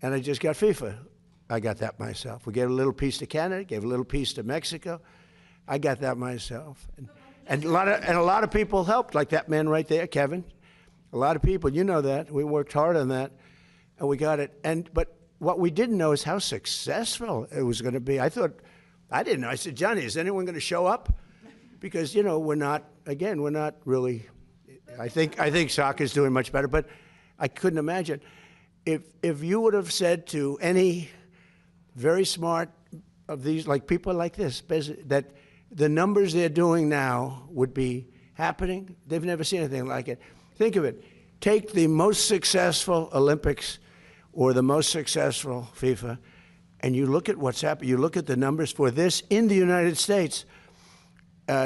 And I just got FIFA. I got that myself. We gave a little piece to Canada, gave a little piece to Mexico. I got that myself. And a lot of people helped, like that man right there, Kevin. A lot of people, you know that. We worked hard on that, and we got it. But what we didn't know is how successful it was going to be. I didn't know. I said, Johnny, is anyone going to show up? Because, you know, we're not really, I think soccer's doing much better, but I couldn't imagine. If you would have said to any very smart of these, like people like this, that the numbers they're doing now would be happening, they've never seen anything like it. Think of it. Take the most successful Olympics or the most successful FIFA, and you look at what's happened. You look at the numbers for this in the United States,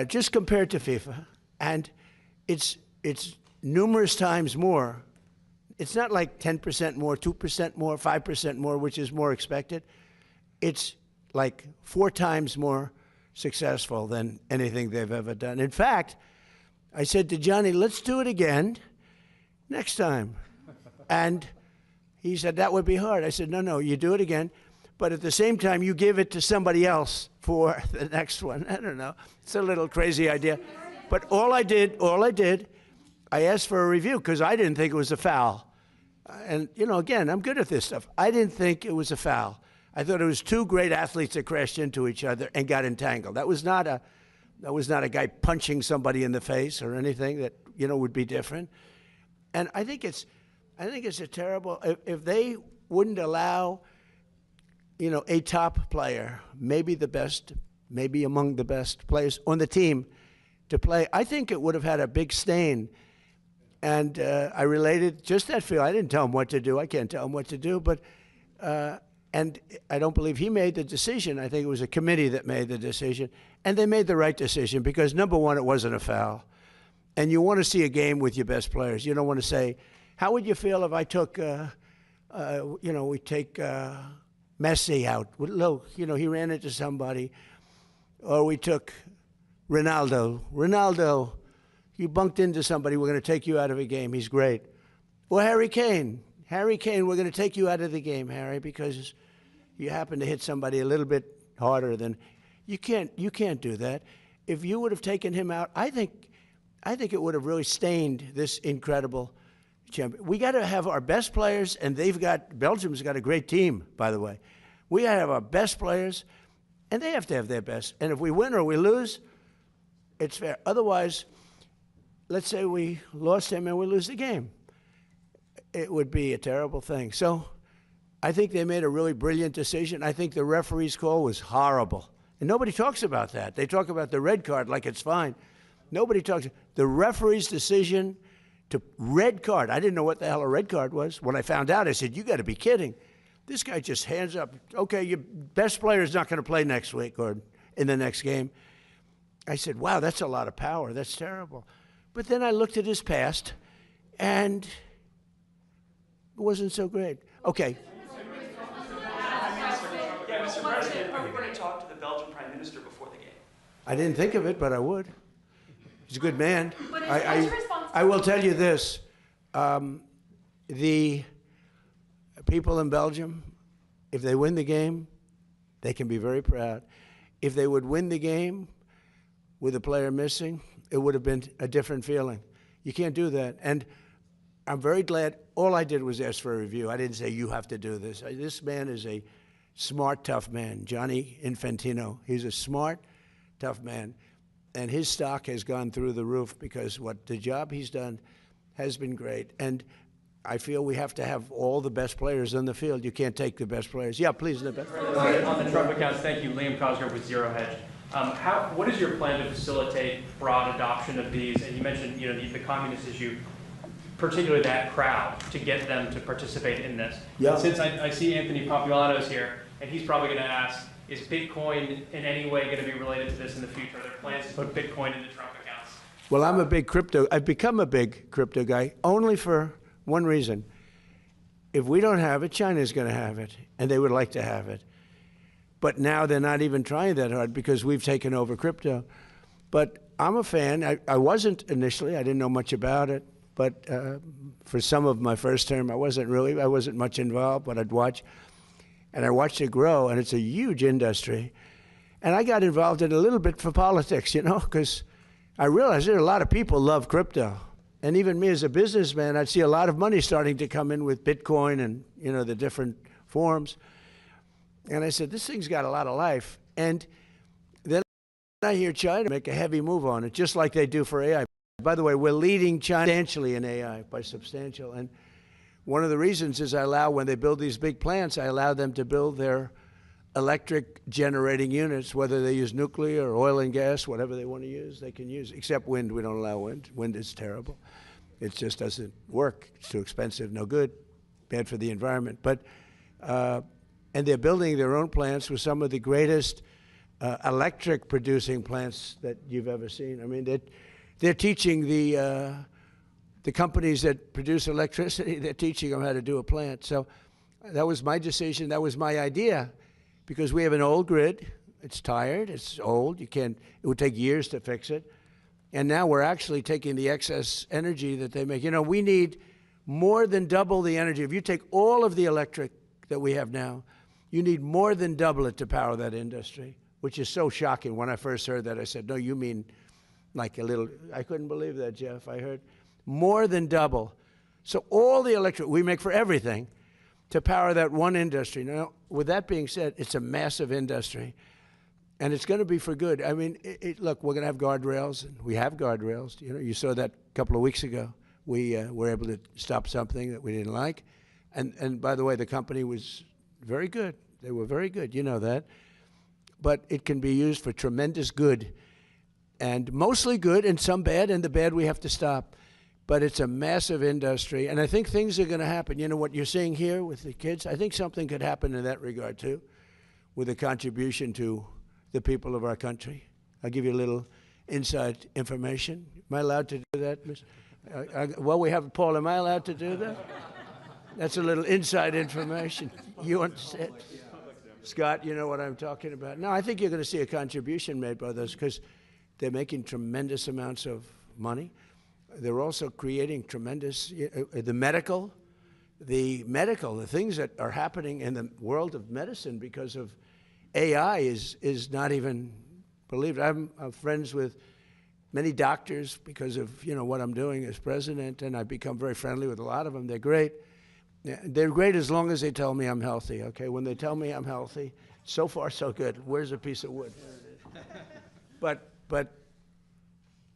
just compared to FIFA, and it's numerous times more. It's not like 10% more, 2% more, 5% more, which is more expected. It's like 4 times more successful than anything they've ever done. In fact, I said to Johnny, let's do it again next time. And he said, that would be hard. I said, no, you do it again. But at the same time, you give it to somebody else for the next one. I don't know. It's a little crazy idea. But all I did, I asked for a review because I didn't think it was a foul. And, you know, again, I'm good at this stuff. I didn't think it was a foul. I thought it was 2 great athletes that crashed into each other and got entangled. That was not a guy punching somebody in the face or anything that, you know, would be different. And I think it's a terrible, if they wouldn't allow, you know, a top player, maybe the best, maybe among the best players on the team to play, I think it would have had a big stain. And I related just that feel. I didn't tell him what to do. I can't tell him what to do, but and I don't believe he made the decision. I think it was a committee that made the decision. And they made the right decision because, number one, it wasn't a foul. And you want to see a game with your best players. You don't want to say, how would you feel if I took, we take Messi out? Look, you know, he ran into somebody. Or we took Ronaldo. Ronaldo, you bunked into somebody, we're going to take you out of a game. He's great. Or Harry Kane. Harry Kane, we're going to take you out of the game, Harry, because you happen to hit somebody a little bit harder than you can't do that. If you would have taken him out, I think it would have really stained this incredible champion. We got to have our best players, and Belgium's got a great team, by the way. We got to have our best players, and they have to have their best. And if we win or we lose, it's fair. Otherwise, let's say we lost him and we lose the game. It would be a terrible thing. So I think they made a really brilliant decision. I think the referee's call was horrible. And nobody talks about that. They talk about the red card like it's fine. Nobody talks. The referee's decision to red card. I didn't know what the hell a red card was. When I found out, I said, you got to be kidding. This guy just hands up. Okay, your best player is not going to play next week or in the next game. I said, wow, that's a lot of power. That's terrible. But then I looked at his past, and it wasn't so great. Okay. Yeah, Mr. President, are you going to talk to the Belgian Prime Minister before the game? I didn't think of it, but I would. He's a good man. I will tell you this. The people in Belgium If they win the game, they can be very proud. If they would win the game with a player missing, it would have been a different feeling. You can't do that. And I'm very glad. All I did was ask for a review. I didn't say, you have to do this. This man is a smart, tough man, Gianni Infantino. He's a smart, tough man. And his stock has gone through the roof because what the job he's done has been great. And I feel we have to have all the best players on the field. You can't take the best players. Yeah, please, Nibet. On the Trump accounts, thank you. Liam Cosgrove with Zero Hedge. What is your plan to facilitate broad adoption of these? And you mentioned, the communist issue, particularly that crowd, to get them to participate in this. Yeah. Since I see Anthony Populanos here, and he's probably going to ask, is Bitcoin in any way going to be related to this in the future? Are there plans to put Bitcoin into Trump accounts? Well, I've become a big crypto guy only for one reason. If we don't have it, China's going to have it, and they would like to have it. But now they're not even trying that hard because we've taken over crypto. But I'm a fan. I wasn't initially. I didn't know much about it. But for some of my first term, I wasn't much involved, but I'd watch. And I watched it grow, and it's a huge industry. And I got involved in it a little bit for politics, because I realized there are a lot of people love crypto. And even me as a businessman, I'd see a lot of money starting to come in with Bitcoin and, the different forms. And I said, this thing's got a lot of life. And then I hear China make a heavy move on it, just like they do for AI. By the way, we're leading China substantially in AI, by substantial. And one of the reasons is when they build these big plants, I allow them to build their electric generating units, whether they use nuclear or oil and gas, whatever they want to use, they can use, except wind. We don't allow wind. Wind is terrible. It just doesn't work. It's too expensive, no good, bad for the environment. But, and they're building their own plants with some of the greatest electric producing plants that you've ever seen. I mean, they're teaching the companies that produce electricity, they're teaching them how to do a plant. So that was my decision. That was my idea. Because we have an old grid, it's tired, it's old, it would take years to fix it. And now we're actually taking the excess energy that they make. We need more than double the energy. If you take all of the electric that we have now, you need more than double it to power that industry, which is so shocking. When I first heard that, I said, no, you mean like a little, I couldn't believe that, Jeff. I heard more than double. So all the electric we make for everything to power that one industry. Now, with that being said, it's a massive industry, and it's going to be for good. I mean, look, we're going to have guardrails, and we have guardrails. You saw that a couple of weeks ago. We were able to stop something that we didn't like. And by the way, the company was very good. They were very good. You know that. But it can be used for tremendous good, and mostly good and some bad, and the bad we have to stop. But it's a massive industry, and I think things are going to happen. What you're seeing here with the kids, I think something could happen in that regard, too, with a contribution to the people of our country. I'll give you a little inside information. Am I allowed to do that? Well, we have Paul. Am I allowed to do that? That's a little inside information. You understand? Scott, you know what I'm talking about. No, I think you're going to see a contribution made by those because they're making tremendous amounts of money. They're also creating tremendous, the things that are happening in the world of medicine because of AI is not even believed. I'm friends with many doctors because of, what I'm doing as president, and I've become very friendly with a lot of them. They're great. They're great as long as they tell me I'm healthy, okay? When they tell me I'm healthy, so far so good. Where's a piece of wood? But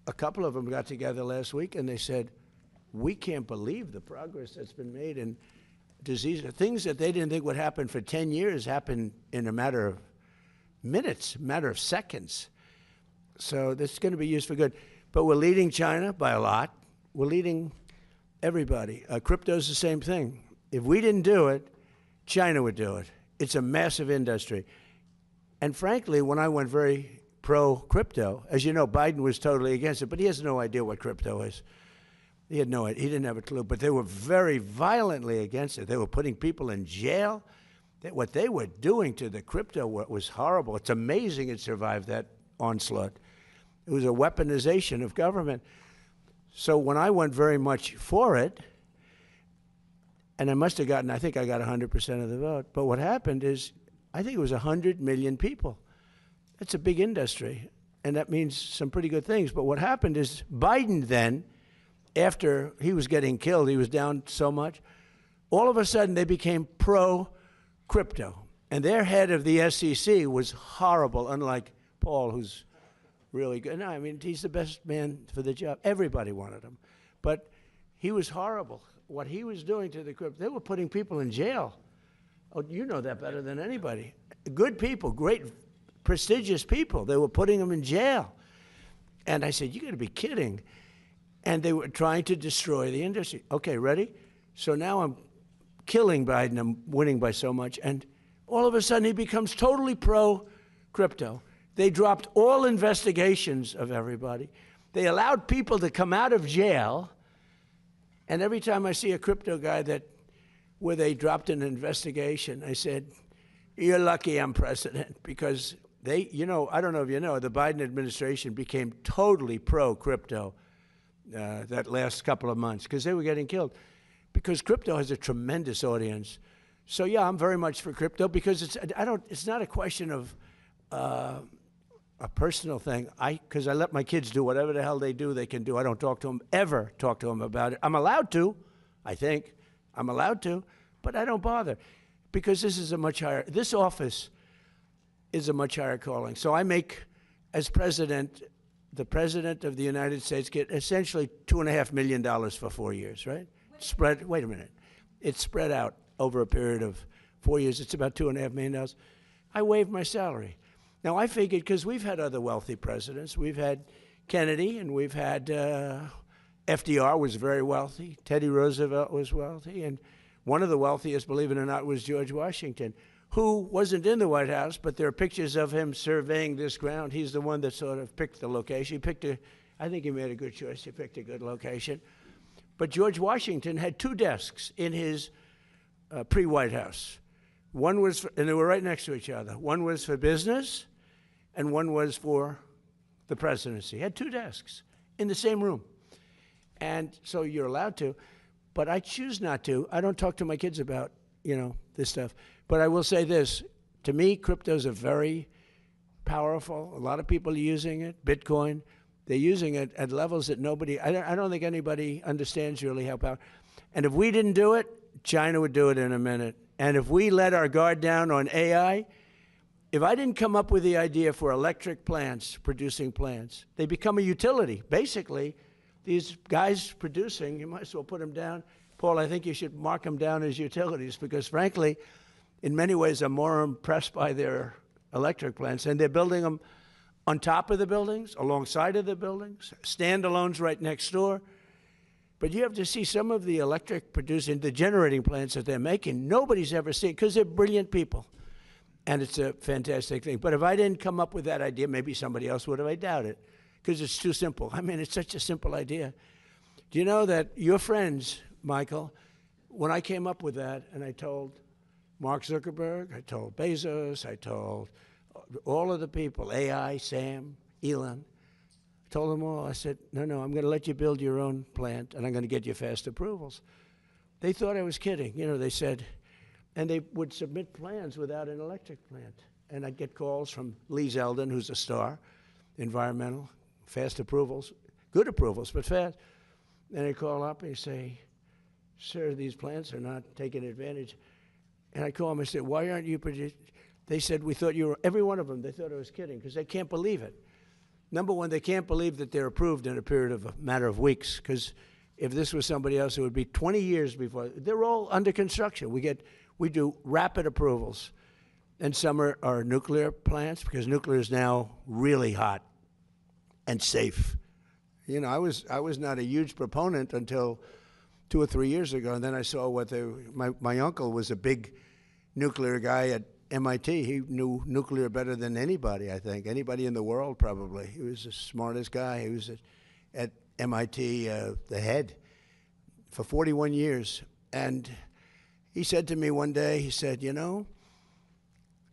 a couple of them got together last week and they said, we can't believe the progress that's been made in disease. Things that they didn't think would happen for 10 years happen in a matter of minutes, a matter of seconds. So this is going to be used for good. But we're leading China by a lot. We're leading everybody. Crypto's the same thing. If we didn't do it, China would do it. It's a massive industry. And frankly, when I went very pro-crypto. As you know, Biden was totally against it, but he has no idea what crypto is. He had no idea. He didn't have a clue, but they were very violently against it. They were putting people in jail. What they were doing to the crypto was horrible. It's amazing it survived that onslaught. It was a weaponization of government. So when I went very much for it, And I must have gotten, I think I got 100% of the vote. But what happened is, I think it was 100 million people. That's a big industry, and that means some pretty good things. But what happened is Biden then, after he was getting killed, he was down so much, all of a sudden they became pro-crypto. And their head of the SEC was horrible, unlike Paul, who's really good. No, I mean, he's the best man for the job. Everybody wanted him. But he was horrible. What he was doing to the crypto, they were putting people in jail. Oh, you know that better than anybody. Good people, great, prestigious people. They were putting them in jail. And I said, you got to be kidding. And they were trying to destroy the industry. Okay, ready? So now I'm killing Biden. I'm winning by so much. And all of a sudden he becomes totally pro-crypto. They dropped all investigations of everybody. They allowed people to come out of jail. And every time I see a crypto guy where they dropped an investigation, I said, you're lucky I'm president, because they, you know, I don't know if you know, the Biden administration became totally pro-crypto that last couple of months, because they were getting killed. Because crypto has a tremendous audience. So yeah, I'm very much for crypto, because it's not a question of a personal thing. Because I let my kids do whatever the hell they do, they can do. I don't ever talk to them about it. I'm allowed to, I think. I'm allowed to, but I don't bother, because this is this office is a much higher calling. So I make, as president, the president of the United States get essentially $2.5 million for 4 years, right? Wait a minute. It's spread out over a period of 4 years. It's about $2.5 million. I waived my salary. Now, I figured, because we've had other wealthy presidents. We've had Kennedy, and we've had FDR was very wealthy. Teddy Roosevelt was wealthy. And one of the wealthiest, believe it or not, was George Washington, who wasn't in the White House, but there are pictures of him surveying this ground. He's the one that sort of picked the location. I think he made a good choice. He picked a good location. But George Washington had 2 desks in his pre-White House. One was, and they were right next to each other. One was for business, and one was for the presidency. He had 2 desks in the same room. And so you're allowed to, but I choose not to. I don't talk to my kids about, this stuff. But I will say this, to me, cryptos are very powerful. A lot of people are using it, Bitcoin. They're using it at levels that I don't think anybody understands really how powerful. And if we didn't do it, China would do it in a minute. And if we let our guard down on AI, if I didn't come up with the idea for electric plants, producing plants, they become a utility. Basically, these guys producing, you might as well put them down. Paul, I think you should mark them down as utilities, because frankly, in many ways, I'm more impressed by their electric plants. And they're building them on top of the buildings, alongside of the buildings, standalones right next door. But you have to see some of the electric producing, the generating plants that they're making, nobody's ever seen, because they're brilliant people. And it's a fantastic thing. But if I didn't come up with that idea, maybe somebody else would have. I doubt it, because it's too simple. I mean, it's such a simple idea. Do you know that your friends, Michael, when I came up with that, and I told Mark Zuckerberg, I told Bezos, I told all of the people, AI, Sam, Elon, I told them all, I said, no, I'm going to let you build your own plant, and I'm going to get you fast approvals. They thought I was kidding. They said, and they would submit plans without an electric plant. And I'd get calls from Lee Zeldin, who's a star, environmental, fast approvals, good approvals, but fast. And they'd call up and he'd say, sir, these plants are not taking advantage. And I call them and say, why aren't you producing? They said, we thought you were, every one of them, they thought I was kidding, because they can't believe it. Number one, they can't believe that they're approved in a period of a matter of weeks, because if this was somebody else, it would be 20 years before. They're all under construction. We do rapid approvals. And some are nuclear plants, because nuclear is now really hot and safe. I was not a huge proponent until 2 or 3 years ago, and then I saw my uncle was a big nuclear guy at MIT. He knew nuclear better than anybody, I think. Anybody in the world, probably. He was the smartest guy. He was at MIT, the head, for 41 years. And he said to me one day, he said,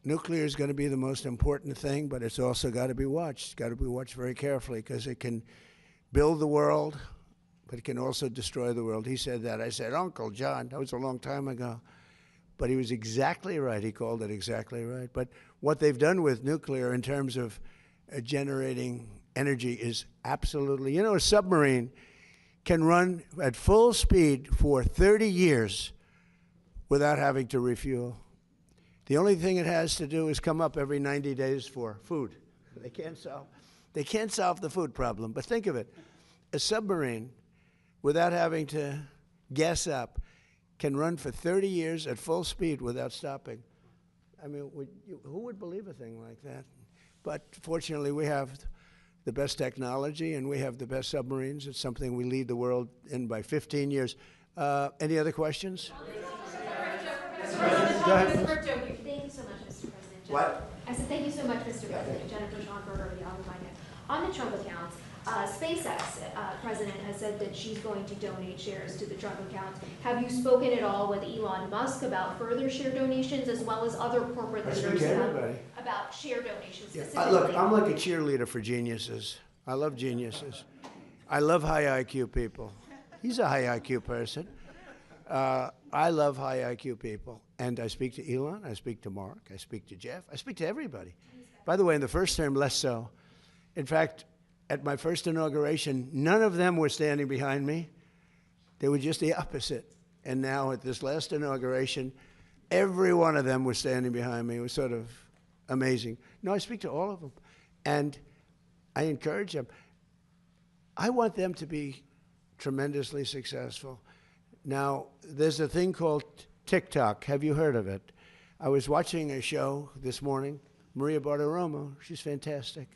nuclear is going to be the most important thing, but it's also got to be watched. It's got to be watched very carefully, because it can build the world, but it can also destroy the world. He said that. I said, Uncle John, that was a long time ago. But he was exactly right. He called it exactly right. But what they've done with nuclear in terms of generating energy is absolutely, a submarine can run at full speed for 30 years without having to refuel. The only thing it has to do is come up every 90 days for food. They can't solve the food problem. But think of it. A submarine, without having to gas up, can run for 30 years at full speed without stopping. I mean, who would believe a thing like that? But fortunately, we have the best technology and we have the best submarines. It's something we lead the world in by 15 years. Any other questions? Go ahead. Thank you so much, Mr. President. What? I said thank you so much, Mr. President. Jennifer Schonberger of the Albemarle. On the Trump accounts, SpaceX president has said that she's going to donate shares to the Trump accounts. Have you spoken at all with Elon Musk about further share donations as well as other corporate leaders about share donations specifically? Look, I'm like a cheerleader for geniuses. I love geniuses. I love high IQ people. He's a high IQ person. I love high IQ people. And I speak to Elon, I speak to Mark, I speak to Jeff, I speak to everybody. By the way, in the first term, less so. In fact, at my first inauguration, none of them were standing behind me. They were just the opposite. And now at this last inauguration, every one of them was standing behind me. It was sort of amazing. No, I speak to all of them. And I encourage them. I want them to be tremendously successful. Now, there's a thing called TikTok. Have you heard of it? I was watching a show this morning, Maria Bartiromo. She's fantastic.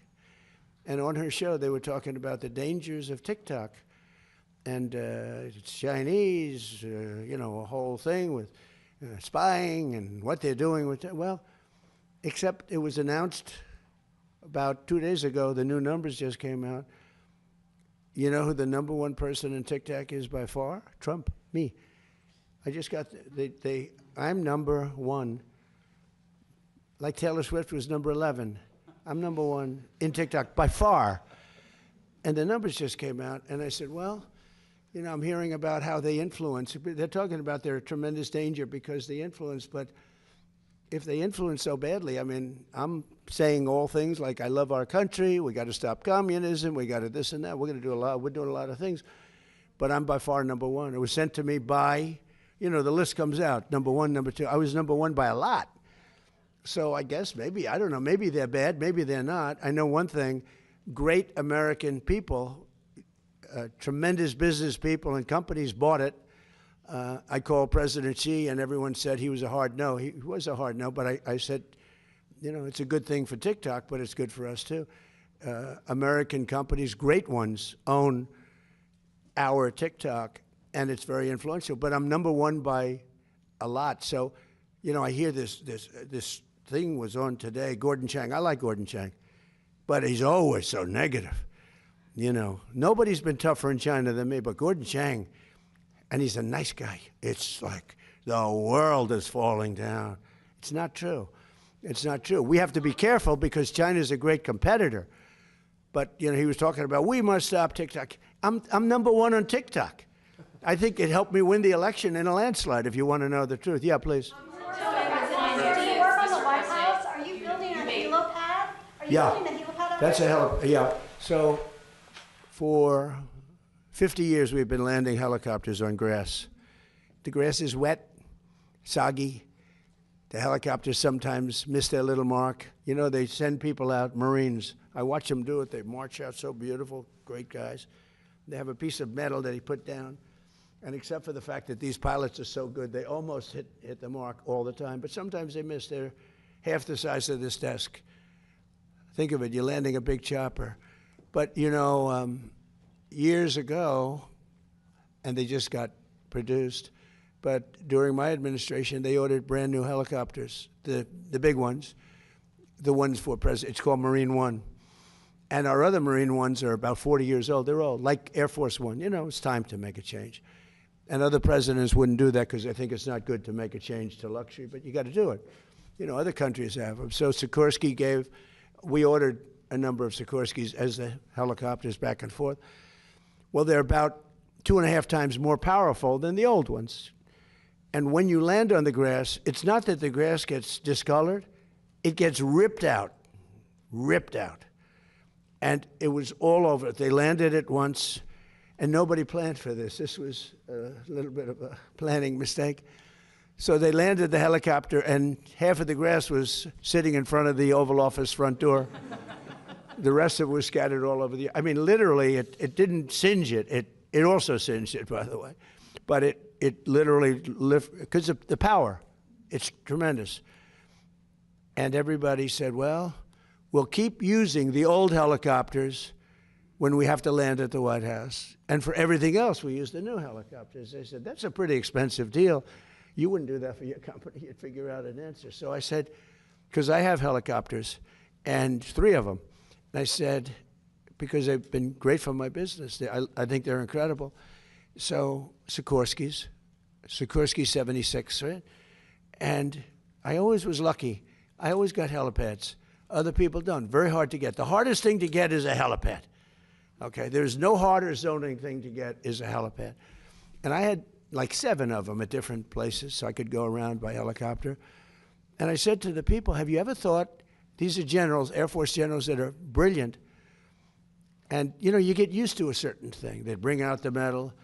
And on her show, they were talking about the dangers of TikTok. And it's Chinese, a whole thing with spying and what they're doing with it. Well, except it was announced about 2 days ago, the new numbers just came out. You know who the #1 person in TikTok is by far? Trump, me. I just got, I'm #1. Like Taylor Swift was #11. I'm #1 in TikTok by far. And the numbers just came out, and I said, well, I'm hearing about how they influence. They're talking about their tremendous danger because they influence, but if they influence so badly, I mean, I'm saying all things like I love our country, we got to stop communism, we got to this and that, we're doing a lot of things, but I'm by far #1. It was sent to me by, the list comes out, #1, #2. I was #1 by a lot. So I guess maybe, I don't know, maybe they're bad, maybe they're not. I know one thing, great American people, tremendous business people and companies bought it. I called President Xi and everyone said he was a hard no. He was a hard no, but I said, it's a good thing for TikTok, but it's good for us too. American companies, great ones, own our TikTok, and it's very influential. But I'm #1 by a lot. So, I hear this thing was on today, Gordon Chang. I like Gordon Chang, but he's always so negative. Nobody's been tougher in China than me, but Gordon Chang, and he's a nice guy. It's like the world is falling down. It's not true. It's not true. We have to be careful because China's a great competitor. But, he was talking about, we must stop TikTok. I'm #1 on TikTok. I think it helped me win the election in a landslide, if you want to know the truth. Yeah, please. Do you work on the White House? Are you building a helipad? Are you building the helipad? That's a helipad, yeah. So for 50 years, we've been landing helicopters on grass. The grass is wet, soggy. The helicopters sometimes miss their little mark. They send people out, Marines. I watch them do it. They march out so beautiful, great guys. They have a piece of metal that he put down. And except for the fact that these pilots are so good, they almost hit the mark all the time. But sometimes they miss. They're half the size of this desk. Think of it, you're landing a big chopper. But, years ago, and they just got produced, but during my administration, they ordered brand new helicopters, the big ones, the ones for President. It's called Marine One. And our other Marine Ones are about 40 years old. They're old, like Air Force One. It's time to make a change. And other presidents wouldn't do that because they think it's not good to make a change to luxury, but you got to do it. Other countries have them. So Sikorsky we ordered a number of Sikorskys as the helicopters back and forth. Well, they're about 2.5 times more powerful than the old ones. And when you land on the grass, it's not that the grass gets discolored, it gets ripped out. And it was all over. They landed it once, and nobody planned for this. This was a little bit of a planning mistake. So they landed the helicopter, and half of the grass was sitting in front of the Oval Office front door. The rest of it was scattered all over I mean, literally, it didn't singe it. It also singed it, by the way. But it literally lifted, because of the power. It's tremendous. And everybody said, well, we'll keep using the old helicopters when we have to land at the White House. And for everything else, we use the new helicopters. They said, that's a pretty expensive deal. You wouldn't do that for your company. You'd figure out an answer. So I said, because I have helicopters, and 3 of them. And I said, because they've been great for my business. I think they're incredible. So Sikorsky 76, right? And I always was lucky. I always got helipads. Other people don't. Very hard to get. The hardest thing to get is a helipad. Okay, there's no harder zoning thing to get is a helipad. And I had like 7 of them at different places, so I could go around by helicopter. And I said to the people, have you ever thought, these are generals, Air Force generals that are brilliant, and you know, you get used to a certain thing. They'd bring out the metal,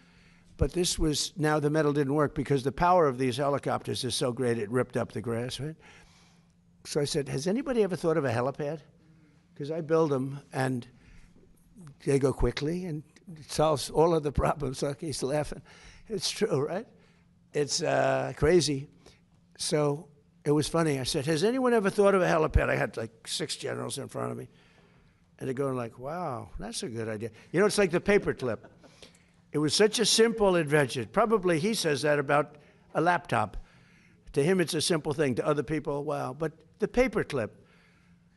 but this was, now the metal didn't work because the power of these helicopters is so great it ripped up the grass, right? So I said, has anybody ever thought of a helipad? Because I build them, and they go quickly, and it solves all of the problems. So he's laughing. It's true, right? It's crazy. So it was funny. I said, has anyone ever thought of a helipad? I had like 6 generals in front of me. And they're going like, wow, that's a good idea. You know, it's like the paperclip. It was such a simple invention. Probably he says that about a laptop. To him, it's a simple thing. To other people, wow. But the paperclip.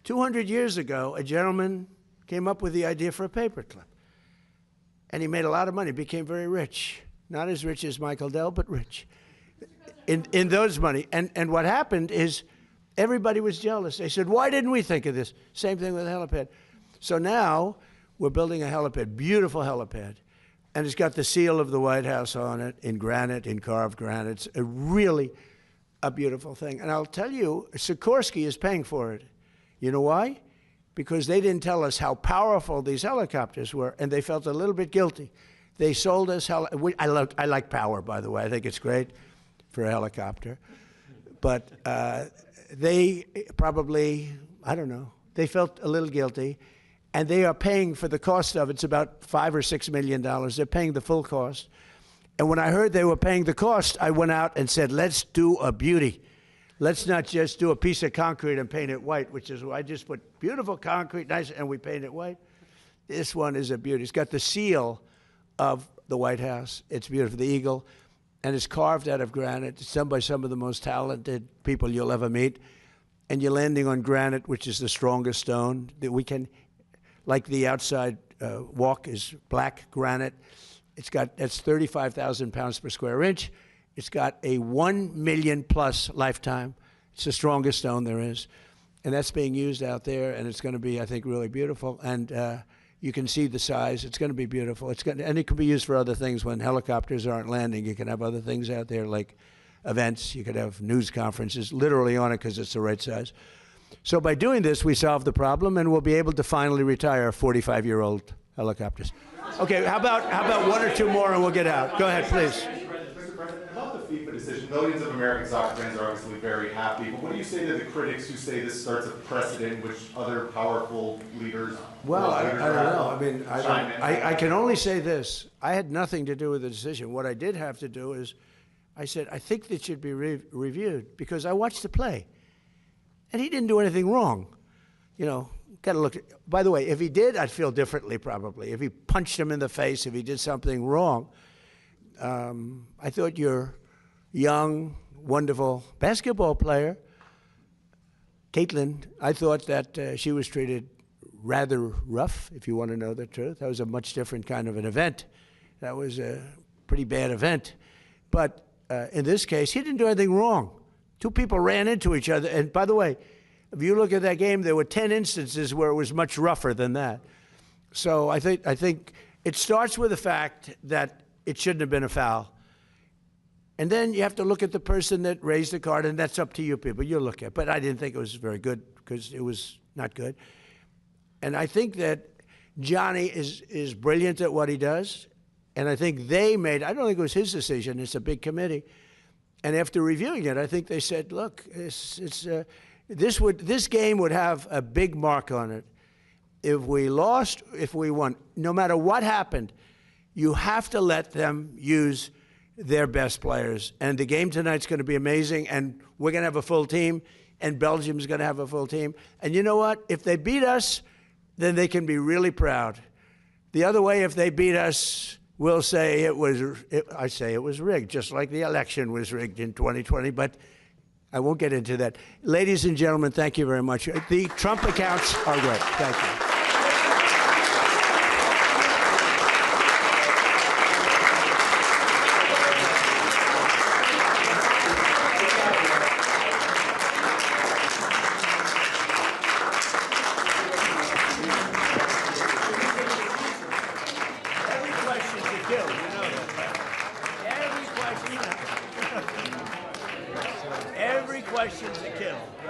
200 years ago, a gentleman came up with the idea for a paperclip. And he made a lot of money, became very rich. Not as rich as Michael Dell, but rich in those money. And what happened is everybody was jealous. They said, why didn't we think of this? Same thing with a helipad. So now we're building a helipad, beautiful helipad. And it's got the seal of the White House on it, in granite, in carved granite. It's really a beautiful thing. And I'll tell you, Sikorsky is paying for it. You know why? Because they didn't tell us how powerful these helicopters were, and they felt a little bit guilty. They sold us, I like power, by the way. I think it's great for a helicopter. But they probably, I don't know, they felt a little guilty. And they are paying for the cost of it. It's about $5 or $6 million. They're paying the full cost. And when I heard they were paying the cost, I went out and said, let's do a beauty. Let's not just do a piece of concrete and paint it white, which is why I just put beautiful concrete, nice, and we paint it white. This one is a beauty. It's got the seal of the White House. It's beautiful, the eagle. And it's carved out of granite. It's done by some of the most talented people you'll ever meet. And you're landing on granite, which is the strongest stone that we can. Like the outside walk is black granite. That's 35,000 pounds per square inch. It's got a 1 million plus lifetime. It's the strongest stone there is. And that's being used out there, and it's going to be, I think, really beautiful. And you can see the size. It's going to be beautiful. And it can be used for other things when helicopters aren't landing. You can have other things out there like events. You could have news conferences literally on it because it's the right size. So by doing this, we solve the problem, and we'll be able to finally retire 45-year-old helicopters. Okay, how about 1 or 2 more, and we'll get out. Go ahead, please. About the FIFA decision, millions of American soccer fans are obviously very happy, but what do you say to the critics who say this starts a precedent which other powerful leaders? Well, I don't know. I mean, I can only say this. I had nothing to do with the decision. What I did have to do is, I said, I think that should be reviewed, because I watched the play. And he didn't do anything wrong. You know, got to look at, by the way, if he did, I'd feel differently probably. If he punched him in the face, if he did something wrong. I thought your young, wonderful basketball player, Caitlin, I thought that she was treated rather rough, if you want to know the truth. That was a much different kind of an event. That was a pretty bad event. But in this case, he didn't do anything wrong. 2 people ran into each other. And by the way, if you look at that game, there were 10 instances where it was much rougher than that. So I think it starts with the fact that it shouldn't have been a foul. And then you have to look at the person that raised the card, and that's up to you people. You look at it. But I didn't think it was very good because it was not good. And I think that Johnny is brilliant at what he does. And I think they made, I don't think it was his decision, it's a big committee. And after reviewing it, I think they said, look, this game would have a big mark on it. If we lost, if we won, no matter what happened, you have to let them use their best players. And the game tonight's going to be amazing, and we're going to have a full team, and Belgium's going to have a full team. And you know what? If they beat us, then they can be really proud. The other way, if they beat us, we'll say I say it was rigged, just like the election was rigged in 2020, but I won't get into that. Ladies and gentlemen, thank you very much. The Trump accounts are great. Thank you.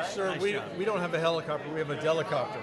Sir, we don't have a helicopter, we have a delicopter.